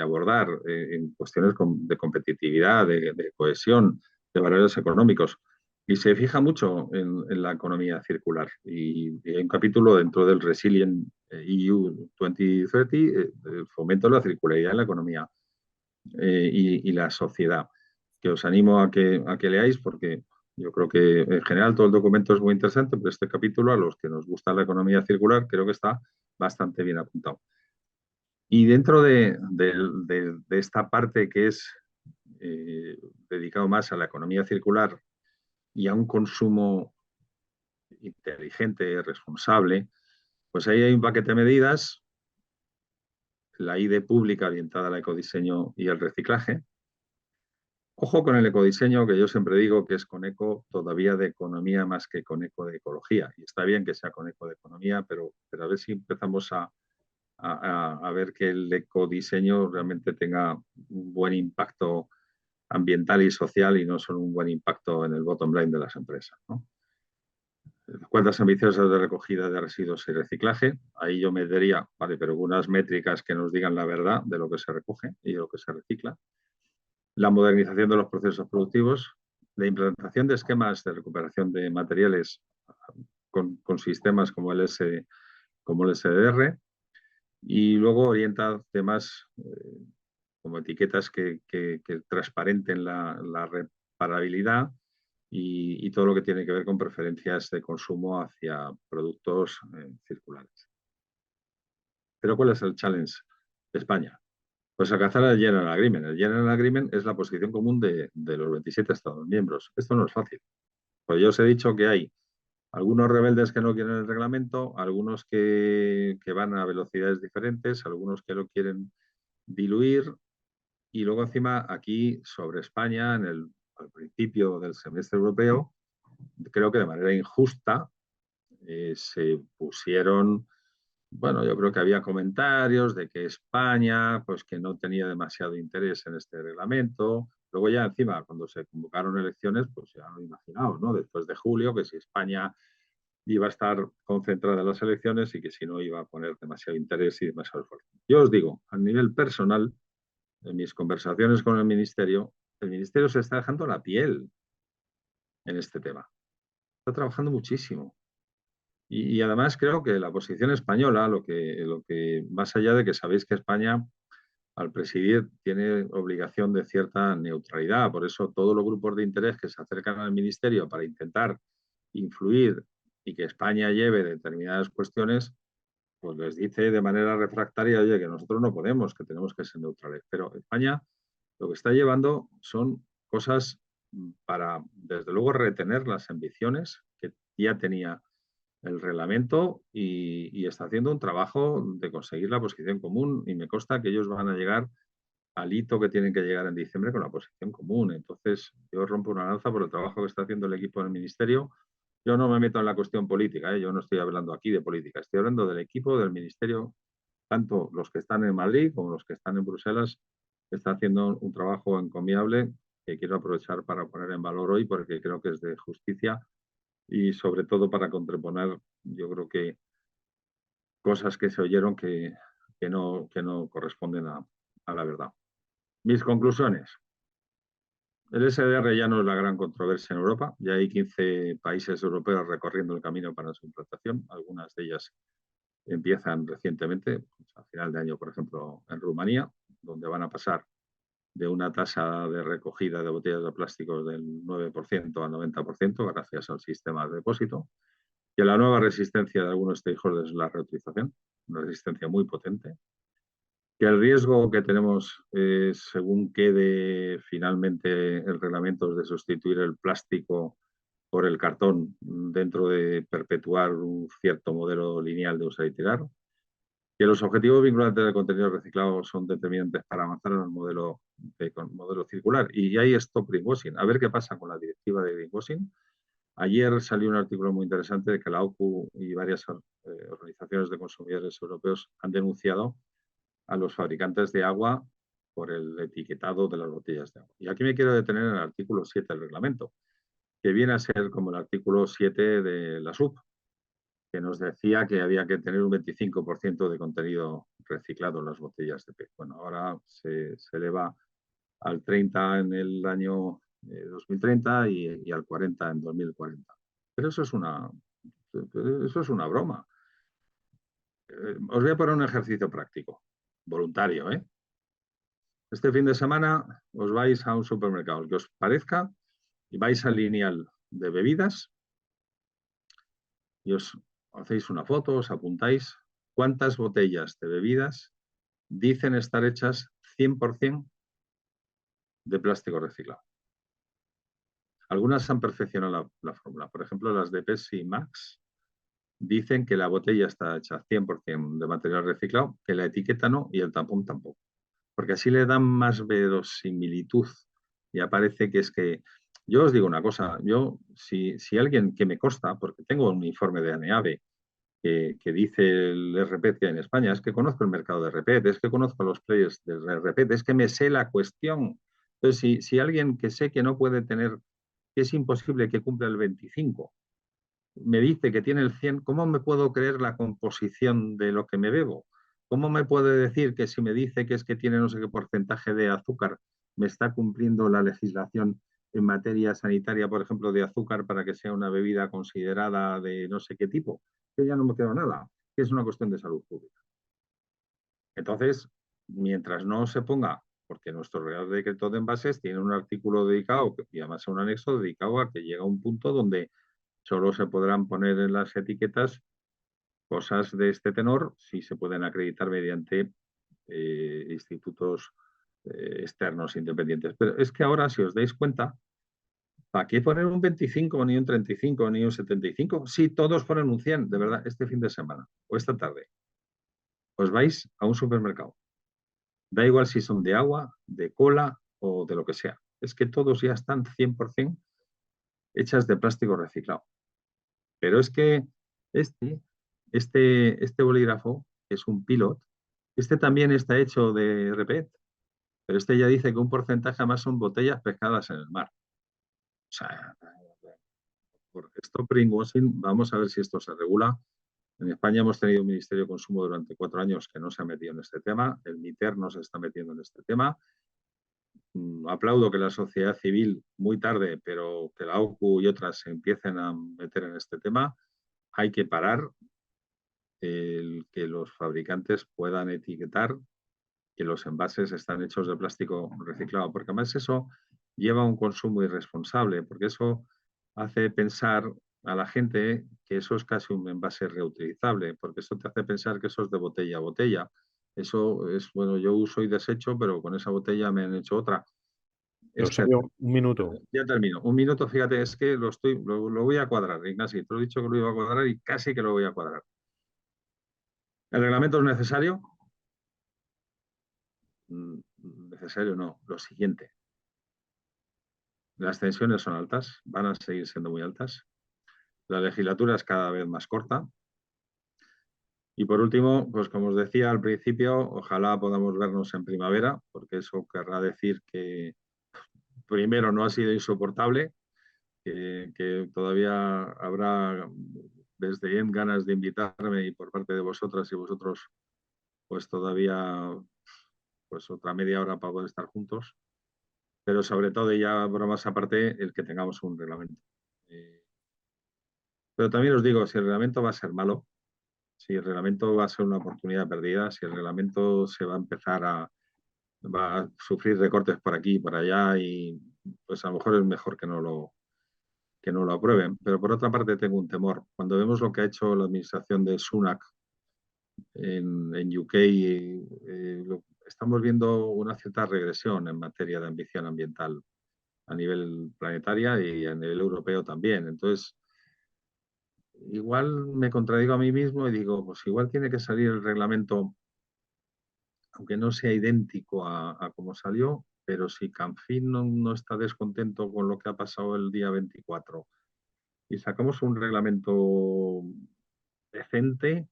B: abordar en cuestiones de competitividad, de cohesión, de valores económicos. Y se fija mucho en la economía circular. Y hay un capítulo dentro del Resilient EU 2030, el fomento de la circularidad en la economía y la sociedad, que os animo a que leáis porque yo creo que en general todo el documento es muy interesante, pero este capítulo, a los que nos gusta la economía circular, creo que está bastante bien apuntado. Y dentro de esta parte que es dedicado más a la economía circular y a un consumo inteligente, responsable, pues ahí hay un paquete de medidas, la ID pública orientada al ecodiseño y al reciclaje. Ojo con el ecodiseño, que yo siempre digo que es con eco todavía de economía más que con eco de ecología. Y está bien que sea con eco de economía, pero a ver si empezamos a ver que el ecodiseño realmente tenga un buen impacto ambiental y social y no solo un buen impacto en el bottom line de las empresas, ¿no? Cuentas ambiciosas de recogida de residuos y reciclaje. Ahí yo me diría, vale, pero unas métricas que nos digan la verdad de lo que se recoge y de lo que se recicla. La modernización de los procesos productivos, la implantación de esquemas de recuperación de materiales con sistemas como como el SDR, y luego orienta temas como etiquetas que transparenten la reparabilidad y todo lo que tiene que ver con preferencias de consumo hacia productos circulares. Pero ¿cuál es el challenge de España? Pues alcanzar el General Agreement. El General Agreement es la posición común de los 27 Estados miembros. Esto no es fácil. Pues yo os he dicho que hay algunos rebeldes que no quieren el reglamento, algunos que van a velocidades diferentes, algunos que lo quieren diluir y luego encima aquí sobre España, al principio del semestre europeo, creo que de manera injusta se pusieron. Bueno, yo creo que había comentarios de que España, pues que no tenía demasiado interés en este reglamento. Luego ya encima, cuando se convocaron elecciones, pues ya lo imaginamos, ¿no? Después de julio, que si España iba a estar concentrada en las elecciones y que si no iba a poner demasiado interés y demasiado esfuerzo. Yo os digo, a nivel personal, en mis conversaciones con el ministerio se está dejando la piel en este tema. Está trabajando muchísimo. Y además creo que la posición española, lo que más allá de que sabéis que España al presidir tiene obligación de cierta neutralidad, por eso todos los grupos de interés que se acercan al ministerio para intentar influir y que España lleve determinadas cuestiones, pues les dice de manera refractaria, oye, que nosotros no podemos, que tenemos que ser neutrales. Pero España lo que está llevando son cosas para, desde luego, retener las ambiciones que ya tenía el reglamento y está haciendo un trabajo de conseguir la posición común y me consta que ellos van a llegar al hito que tienen que llegar en diciembre con la posición común. Entonces, yo rompo una lanza por el trabajo que está haciendo el equipo del ministerio. Yo no me meto en la cuestión política, yo no estoy hablando aquí de política, estoy hablando del equipo del ministerio, tanto los que están en Madrid como los que están en Bruselas, que está haciendo un trabajo encomiable que quiero aprovechar para poner en valor hoy porque creo que es de justicia y sobre todo para contraponer, yo creo que cosas que se oyeron que no corresponden a la verdad. Mis conclusiones. El SDR ya no es la gran controversia en Europa, ya hay 15 países europeos recorriendo el camino para su implantación, algunas de ellas empiezan recientemente, pues a final de año, por ejemplo, en Rumanía, donde van a pasar de una tasa de recogida de botellas de plástico del 9% al 90% gracias al sistema de depósito. Y la nueva resistencia de algunos stakeholders es la reutilización, una resistencia muy potente. Que el riesgo que tenemos, según quede finalmente el reglamento, es de sustituir el plástico por el cartón dentro de perpetuar un cierto modelo lineal de usar y tirar. Que los objetivos vinculantes del contenido reciclado son determinantes para avanzar en el modelo circular. Y hay stop greenwashing. A ver qué pasa con la directiva de greenwashing. Ayer salió un artículo muy interesante de que la OCU y varias organizaciones de consumidores europeos han denunciado a los fabricantes de agua por el etiquetado de las botellas de agua. Y aquí me quiero detener en el artículo 7 del reglamento, que viene a ser como el artículo 7 de la SUP, que nos decía que había que tener un 25% de contenido reciclado en las botellas de PET. Bueno, ahora se eleva al 30 en el año 2030 y al 40 en 2040. Pero eso es una broma. Os voy a poner un ejercicio práctico, voluntario, ¿eh? Este fin de semana os vais a un supermercado, el que os parezca, y vais al lineal de bebidas y os hacéis una foto, os apuntáis cuántas botellas de bebidas dicen estar hechas 100% de plástico reciclado. Algunas han perfeccionado la fórmula. Por ejemplo, las de Pepsi Max dicen que la botella está hecha 100% de material reciclado, que la etiqueta no y el tampón tampoco. Porque así le dan más verosimilitud y aparece que es que... Yo os digo una cosa, si alguien que me consta, porque tengo un informe de ANEAVE que dice el RPET que hay en España, es que conozco el mercado de RPET, es que conozco los players del RPET, es que me sé la cuestión. Entonces, si alguien que sé que no puede tener, que es imposible que cumpla el 25, me dice que tiene el 100, ¿cómo me puedo creer la composición de lo que me bebo? ¿Cómo me puede decir que si me dice que es que tiene no sé qué porcentaje de azúcar, me está cumpliendo la legislación en materia sanitaria, por ejemplo, de azúcar para que sea una bebida considerada de no sé qué tipo? Yo ya no me quedo nada, que es una cuestión de salud pública. Entonces, mientras no se ponga, porque nuestro Real Decreto de Envases tiene un artículo dedicado y además un anexo dedicado a que llega un punto donde solo se podrán poner en las etiquetas cosas de este tenor si se pueden acreditar mediante institutos externos independientes. Pero es que ahora, si os dais cuenta, ¿para qué poner un 25, ni un 35, ni un 75? Si todos ponen un 100, de verdad, este fin de semana o esta tarde, os vais a un supermercado. Da igual si son de agua, de cola o de lo que sea. Es que todos ya están 100% hechas de plástico reciclado. Pero es que este bolígrafo, que es un pilot, este también está hecho de RPET, pero este ya dice que un porcentaje más son botellas pescadas en el mar. O sea, por esto greenwashing, vamos a ver si esto se regula. En España hemos tenido un Ministerio de Consumo durante 4 años que no se ha metido en este tema, el MITER no se está metiendo en este tema. Aplaudo que la sociedad civil, muy tarde, pero que la OCU y otras se empiecen a meter en este tema. Hay que parar el que los fabricantes puedan etiquetar que los envases están hechos de plástico reciclado, porque además eso lleva a un consumo irresponsable, porque eso hace pensar a la gente que eso es casi un envase reutilizable, porque eso te hace pensar que eso es de botella a botella. Eso es, bueno, yo uso y desecho, pero con esa botella me han hecho otra.
A: Eusebio, un minuto.
B: Ya termino. Un minuto, fíjate, es que lo voy a cuadrar, Ignacio. Te lo he dicho que lo iba a cuadrar y casi que lo voy a cuadrar. ¿El reglamento es necesario? Necesario no. Lo siguiente. Las tensiones son altas, van a seguir siendo muy altas. La legislatura es cada vez más corta. Y por último, pues como os decía al principio, ojalá podamos vernos en primavera, porque eso querrá decir que primero no ha sido insoportable, que todavía habrá desde END ganas de invitarme y por parte de vosotras y vosotros, pues todavía pues otra media hora para poder estar juntos. Pero sobre todo, y ya bromas aparte, el que tengamos un reglamento. Pero también os digo, si el reglamento va a ser malo, si el reglamento va a ser una oportunidad perdida, si el reglamento se va a empezar va a sufrir recortes por aquí y por allá, y pues a lo mejor es mejor que no lo aprueben. Pero por otra parte tengo un temor. Cuando vemos lo que ha hecho la administración de Sunak en UK, estamos viendo una cierta regresión en materia de ambición ambiental a nivel planetaria y a nivel europeo también. Entonces, igual me contradigo a mí mismo y digo, pues igual tiene que salir el reglamento, aunque no sea idéntico a cómo salió, pero si Canfin no está descontento con lo que ha pasado el día 24 y sacamos un reglamento decente,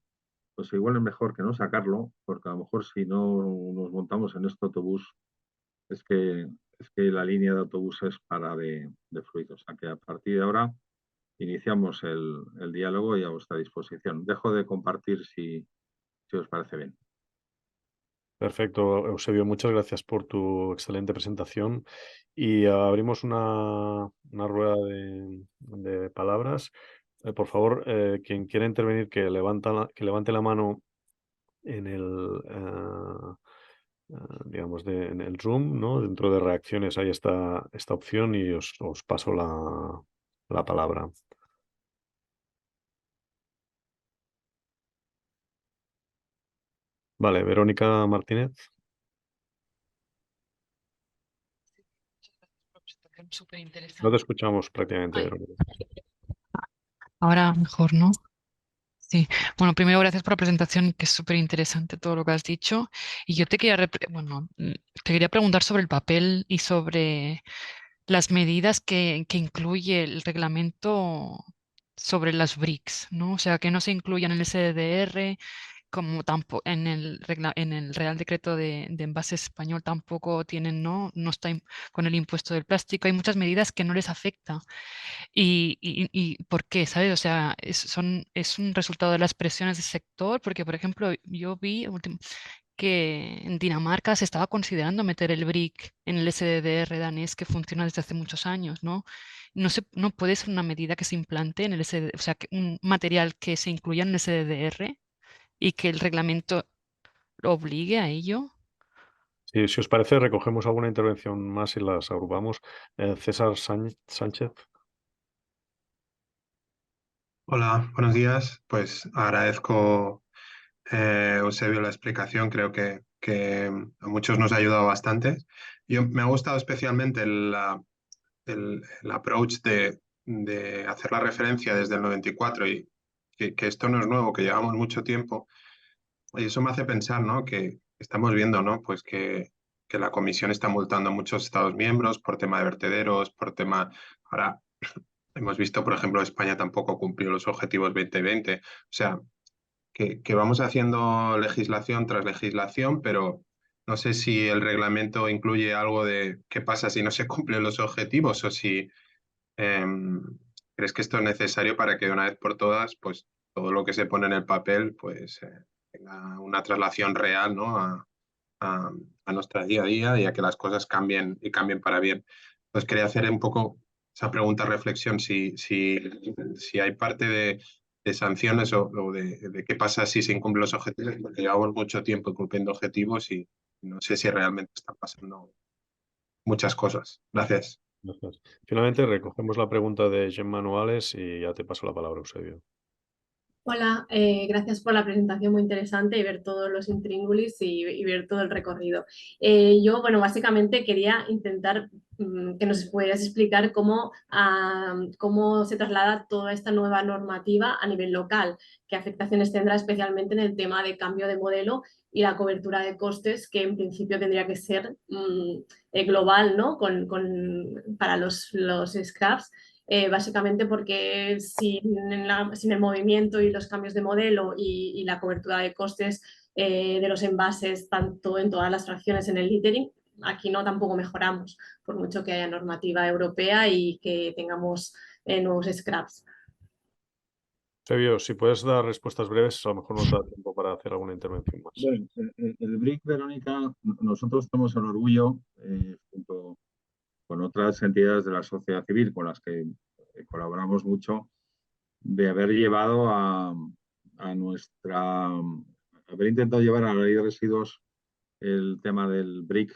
B: pues igual es mejor que no sacarlo, porque a lo mejor si no nos montamos en este autobús, es que, es que la línea de autobuses para de fluir. O sea que a partir de ahora iniciamos el diálogo y a vuestra disposición. Dejo de compartir si os parece bien.
A: Perfecto, Eusebio, muchas gracias por tu excelente presentación y abrimos una rueda de palabras. Por favor, quien quiera intervenir, que levante la mano en digamos, en el Zoom, ¿no? Dentro de reacciones hay esta opción y os paso la palabra. Vale, Verónica Martínez.
C: Súper
A: No
C: interesante.
A: te escuchamos prácticamente,
C: Ay,
A: Verónica.
C: ahora mejor, ¿no? Sí. Bueno, primero gracias por la presentación, que es súper interesante todo lo que has dicho. Y yo te quería preguntar sobre el papel y sobre las medidas que incluye el reglamento sobre las BRICS, ¿no? O sea, que no se incluyan en el SDR, como tampoco en el Real Decreto de Envases español tampoco tienen, ¿no? No está con el impuesto del plástico. Hay muchas medidas que no les afecta. ¿Y por qué? ¿Sabes? O sea, es un resultado de las presiones del sector, porque, por ejemplo, yo vi que en Dinamarca se estaba considerando meter el BRIC en el SDR danés que funciona desde hace muchos años, ¿no? No puede ser una medida que se implante en el SDR, o sea, que un material que se incluya en el SDR y que el reglamento lo obligue a ello.
A: Si os parece, recogemos alguna intervención más y las agrupamos. César Sánchez.
D: Hola, buenos días. Pues agradezco, Eusebio, la explicación. Creo que a muchos nos ha ayudado bastante. Me ha gustado especialmente el approach de hacer la referencia desde el 94 y que esto no es nuevo, que llevamos mucho tiempo. Y eso me hace pensar, ¿no? Que estamos viendo, ¿no? Pues que la Comisión está multando a muchos Estados miembros por tema de vertederos, por tema... Ahora, hemos visto, por ejemplo, España tampoco cumplió los objetivos 2020. O sea, que vamos haciendo legislación tras legislación, pero no sé si el reglamento incluye algo de qué pasa si no se cumplen los objetivos o si crees que esto es necesario para que de una vez por todas, pues todo lo que se pone en el papel, pues tenga una traslación real, ¿no? a, a nuestro día a día y a que las cosas cambien y cambien para bien. Pues quería hacer un poco esa pregunta reflexión, si hay parte de sanciones o de qué pasa si se incumplen los objetivos, porque llevamos mucho tiempo incumpliendo objetivos y no sé si realmente están pasando muchas cosas. Gracias.
A: Gracias. Finalmente, recogemos la pregunta de Gemma Manuales y ya te paso la palabra, Eusebio.
E: Hola, gracias por la presentación muy interesante y ver todos los intríngulis y ver todo el recorrido. Yo, bueno, básicamente quería intentar que nos pudieras explicar cómo se traslada toda esta nueva normativa a nivel local, qué afectaciones tendrá especialmente en el tema de cambio de modelo y la cobertura de costes, que en principio tendría que ser global, ¿no? Para los scraps. Básicamente porque sin el movimiento y los cambios de modelo y la cobertura de costes de los envases, tanto en todas las fracciones en el littering, aquí no tampoco mejoramos, por mucho que haya normativa europea y que tengamos nuevos scraps.
A: Eusebio, si puedes dar respuestas breves, a lo mejor nos da tiempo para hacer alguna intervención más.
B: Bueno, el BRIC, Verónica, nosotros tenemos el orgullo, junto con otras entidades de la sociedad civil con las que colaboramos mucho, de haber llevado haber intentado llevar a la ley de residuos el tema del BRIC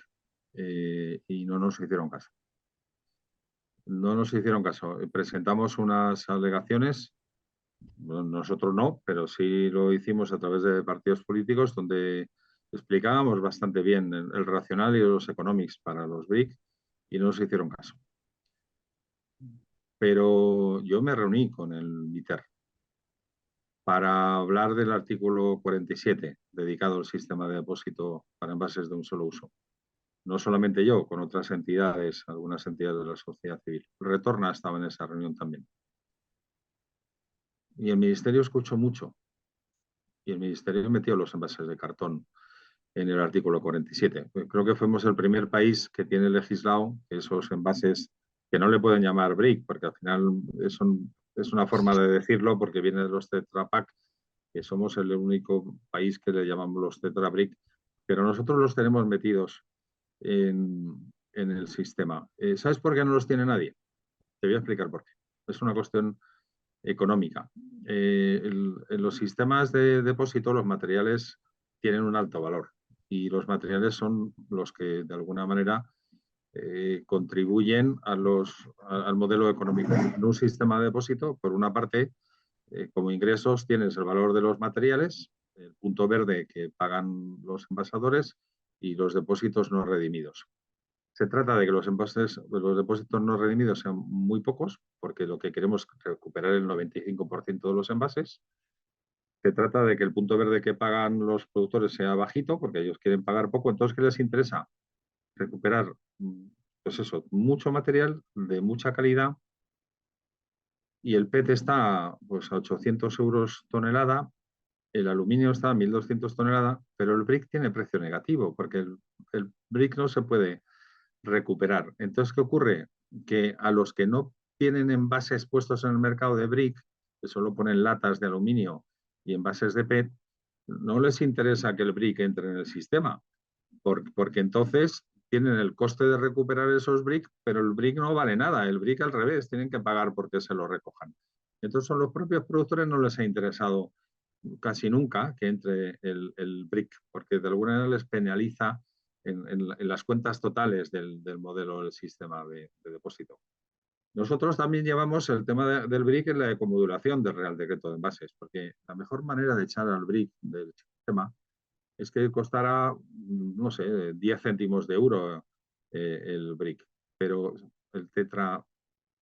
B: y no nos hicieron caso. No nos hicieron caso. Presentamos unas alegaciones, nosotros no, pero sí lo hicimos a través de partidos políticos donde explicábamos bastante bien el racional y los economics para los BRIC y no nos hicieron caso. Pero yo me reuní con el MITER para hablar del artículo 47, dedicado al sistema de depósito para envases de un solo uso. No solamente yo, con otras entidades, algunas entidades de la sociedad civil. Retorna estaba en esa reunión también. Y el Ministerio escuchó mucho. Y el Ministerio metió los envases de cartón en el artículo 47. Creo que fuimos el primer país que tiene legislado esos envases que no le pueden llamar BRIC, porque al final es una forma de decirlo porque viene de los Tetra Pak, que somos el único país que le llamamos los Tetra BRIC, pero nosotros los tenemos metidos en el sistema. ¿Sabes por qué no los tiene nadie? Te voy a explicar por qué. Es una cuestión económica. En los sistemas de depósito los materiales tienen un alto valor y los materiales son los que de alguna manera contribuyen al modelo económico. En un sistema de depósito, por una parte, como ingresos tienes el valor de los materiales, el punto verde que pagan los envasadores y los depósitos no redimidos. Se trata de que los depósitos no redimidos sean muy pocos, porque lo que queremos es recuperar el 95% de los envases. Se trata de que el punto verde que pagan los productores sea bajito, porque ellos quieren pagar poco. Entonces, ¿qué les interesa? Recuperar, pues eso, mucho material de mucha calidad. Y el PET está pues, a 800 euros tonelada, el aluminio está a 1.200 tonelada, pero el brick tiene precio negativo, porque el brick no se puede recuperar. Entonces, ¿qué ocurre? Que a los que no tienen envases puestos en el mercado de brick, que solo ponen latas de aluminio y envases de PET, no les interesa que el brick entre en el sistema, porque entonces tienen el coste de recuperar esos brick, pero el brick no vale nada, el brick al revés, tienen que pagar porque se lo recojan. Entonces, a los propios productores no les ha interesado casi nunca que entre el brick, porque de alguna manera les penaliza en las cuentas totales del modelo del sistema de depósito. Nosotros también llevamos el tema del BRIC en la ecomodulación del Real Decreto de Envases, porque la mejor manera de echar al BRIC del sistema es que costara, no sé, 10 céntimos de euro el BRIC. Pero el Tetra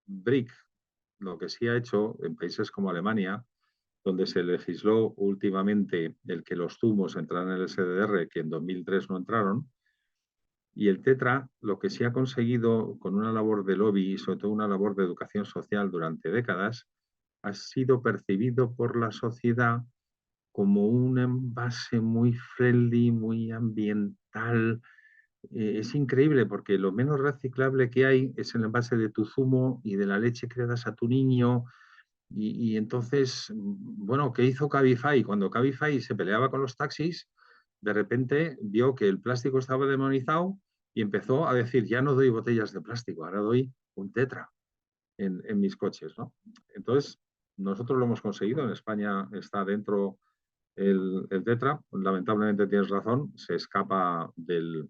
B: BRIC, lo que sí ha hecho en países como Alemania, donde se legisló últimamente el que los zumos entraran en el SDR, que en 2003 no entraron, y el Tetra lo que sí ha conseguido con una labor de lobby y sobre todo una labor de educación social durante décadas, ha sido percibido por la sociedad como un envase muy friendly, muy ambiental. Es increíble porque lo menos reciclable que hay es el envase de tu zumo y de la leche que le das a tu niño. Y entonces, bueno, ¿qué hizo Cabify? Cuando Cabify se peleaba con los taxis, de repente vio que el plástico estaba demonizado y empezó a decir, ya no doy botellas de plástico, ahora doy un Tetra en mis coches, ¿no? Entonces, nosotros lo hemos conseguido, en España está dentro el Tetra, lamentablemente tienes razón, se escapa del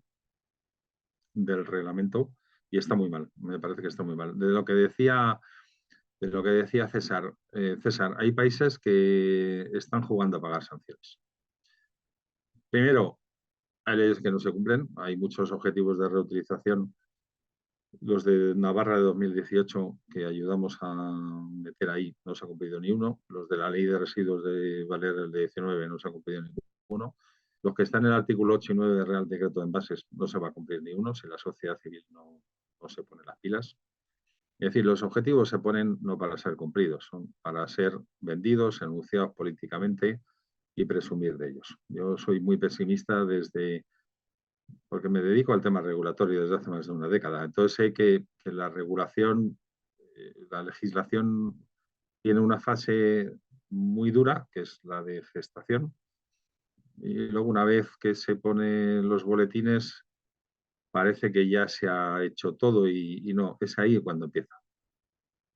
B: reglamento y está muy mal, me parece que está muy mal. De lo que decía César, César, hay países que están jugando a pagar sanciones. Primero, hay leyes que no se cumplen, hay muchos objetivos de reutilización. Los de Navarra de 2018 que ayudamos a meter ahí no se ha cumplido ni uno. Los de la ley de residuos de Valer el de 19 no se ha cumplido ninguno. Los que están en el artículo 8 y 9 del Real Decreto de Envases no se va a cumplir ni uno si la sociedad civil no se pone las pilas. Es decir, los objetivos se ponen no para ser cumplidos, son para ser vendidos, enunciados políticamente y presumir de ellos. Yo soy muy pesimista desde porque me dedico al tema regulatorio desde hace más de una década. Entonces sé que la regulación, la legislación tiene una fase muy dura, que es la de gestación, y luego una vez que se ponen los boletines, parece que ya se ha hecho todo y no, es ahí cuando empieza.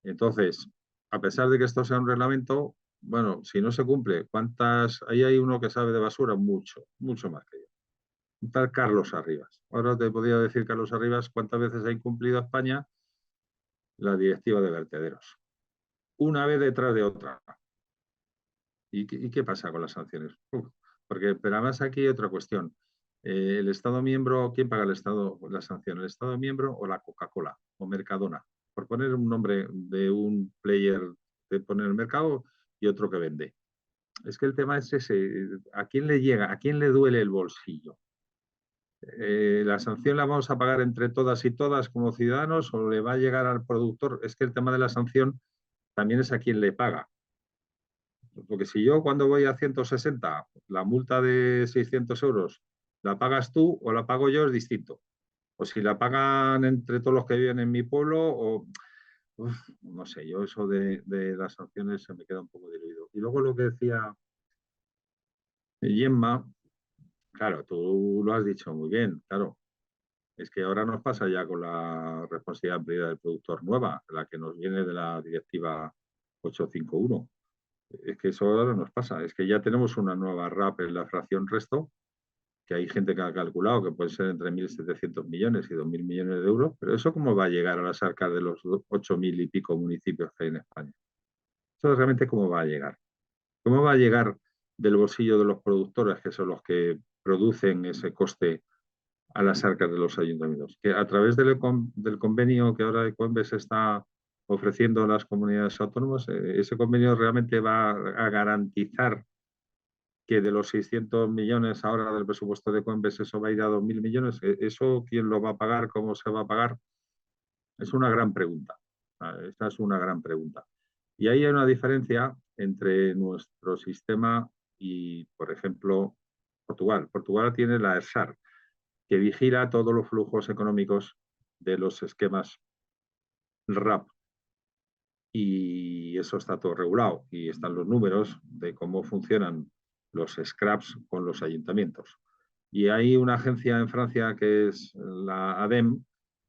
B: Entonces, a pesar de que esto sea un reglamento, bueno, si no se cumple, ¿cuántas? Ahí hay uno que sabe de basura, mucho, mucho más que yo. Un tal Carlos Arribas. Ahora te podría decir, Carlos Arribas, cuántas veces ha incumplido España la directiva de vertederos. Una vez detrás de otra. ¿Y qué pasa con las sanciones? Pero además aquí hay otra cuestión. El Estado miembro, ¿quién paga el Estado la sanción? ¿El Estado miembro o la Coca-Cola o Mercadona? Por poner un nombre de un player de poner el mercado y otro que vende. Es que el tema es ese. ¿A quién le llega? ¿A quién le duele el bolsillo? ¿La sanción la vamos a pagar entre todas y todas como ciudadanos o le va a llegar al productor? Es que el tema de la sanción también es a quien le paga. Porque si yo cuando voy a 160, la multa de 600 euros, ¿la pagas tú o la pago yo? Es distinto. O si la pagan entre todos los que viven en mi pueblo, o no sé, yo eso de las sanciones se me queda un poco diluido. Y luego lo que decía Gemma, claro, tú lo has dicho muy bien, claro. Es que ahora nos pasa ya con la responsabilidad ampliada del productor nueva, la que nos viene de la directiva 851. Es que eso ahora nos pasa, es que ya tenemos una nueva RAP en la fracción resto, que hay gente que ha calculado que puede ser entre 1.700 millones y 2.000 millones de euros, pero ¿eso cómo va a llegar a las arcas de los 8.000 y pico municipios que hay en España? ¿Eso realmente cómo va a llegar? ¿Cómo va a llegar del bolsillo de los productores, que son los que producen ese coste, a las arcas de los ayuntamientos? Que a través del convenio que ahora Ecoembes está ofreciendo a las comunidades autónomas, ese convenio realmente va a garantizar que de los 600 millones ahora del presupuesto de Ecoembes eso va a ir a 2.000 millones. ¿Eso quién lo va a pagar? ¿Cómo se va a pagar? Es una gran pregunta. Esta es una gran pregunta. Y ahí hay una diferencia entre nuestro sistema y, por ejemplo, Portugal. Portugal tiene la ERSAR, que vigila todos los flujos económicos de los esquemas RAP. Y eso está todo regulado y están los números de cómo funcionan los scraps con los ayuntamientos. Y hay una agencia en Francia que es la ADEM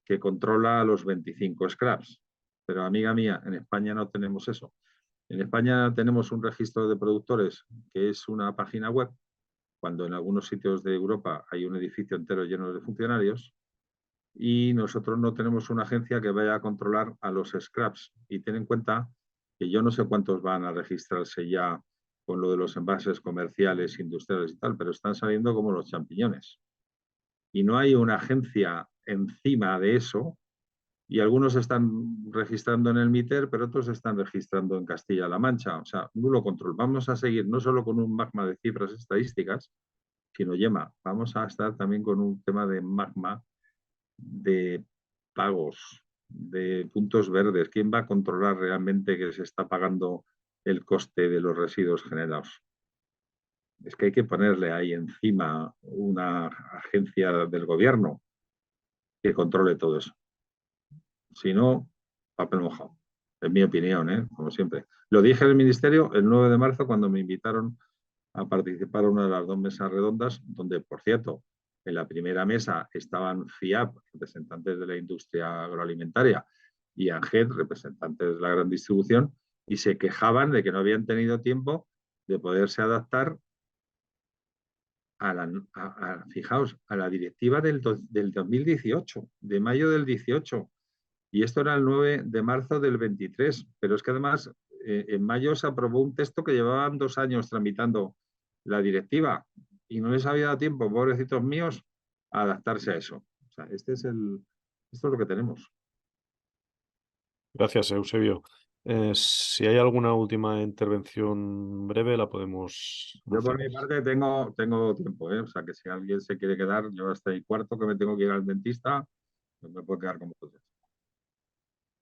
B: que controla los 25 scraps. Pero amiga mía, en España no tenemos eso. En España tenemos un registro de productores que es una página web, cuando en algunos sitios de Europa hay un edificio entero lleno de funcionarios, y nosotros no tenemos una agencia que vaya a controlar a los scraps. Y ten en cuenta que yo no sé cuántos van a registrarse ya con lo de los envases comerciales, industriales y tal, pero están saliendo como los champiñones. Y no hay una agencia encima de eso, y algunos están registrando en el MITER, pero otros están registrando en Castilla-La Mancha. O sea, nulo control. Vamos a seguir no solo con un magma de cifras estadísticas, sino, Gemma, vamos a estar también con un tema de magma de pagos, de puntos verdes. ¿Quién va a controlar realmente que se está pagando el coste de los residuos generados? Es que hay que ponerle ahí encima una agencia del gobierno que controle todo eso. Si no, papel mojado. En mi opinión, como siempre. Lo dije en el ministerio el 9 de marzo cuando me invitaron a participar en una de las 2 mesas redondas, donde, por cierto, en la primera mesa estaban FIAP, representantes de la industria agroalimentaria, y ANGED, representantes de la gran distribución, y se quejaban de que no habían tenido tiempo de poderse adaptar fijaos, a la directiva del 2018, de mayo del 18. Y esto era el 9 de marzo del 23. Pero es que además en mayo se aprobó un texto que llevaban 2 años tramitando la directiva y no les había dado tiempo, pobrecitos míos, a adaptarse a eso. O sea, esto es lo que tenemos.
A: Gracias, Eusebio. Si hay alguna última intervención breve, la podemos
B: Yo por
A: hacer.
B: mi parte tengo tiempo, o sea que si alguien se quiere quedar, yo hasta el cuarto que me tengo que ir al dentista, pues me puedo quedar con vosotros.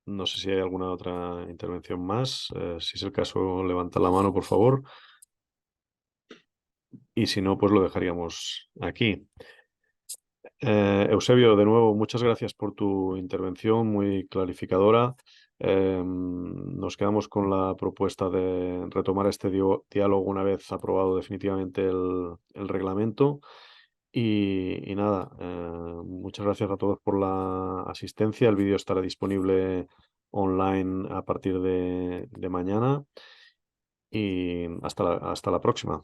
A: No sé si hay alguna otra intervención más. Si es el caso, levanta la mano, por favor. Y si no, pues lo dejaríamos aquí. Eusebio, de nuevo, muchas gracias por tu intervención muy clarificadora. Nos quedamos con la propuesta de retomar este diálogo una vez aprobado definitivamente el reglamento. Y nada, muchas gracias a todos por la asistencia. El vídeo estará disponible online a partir de mañana y hasta la próxima.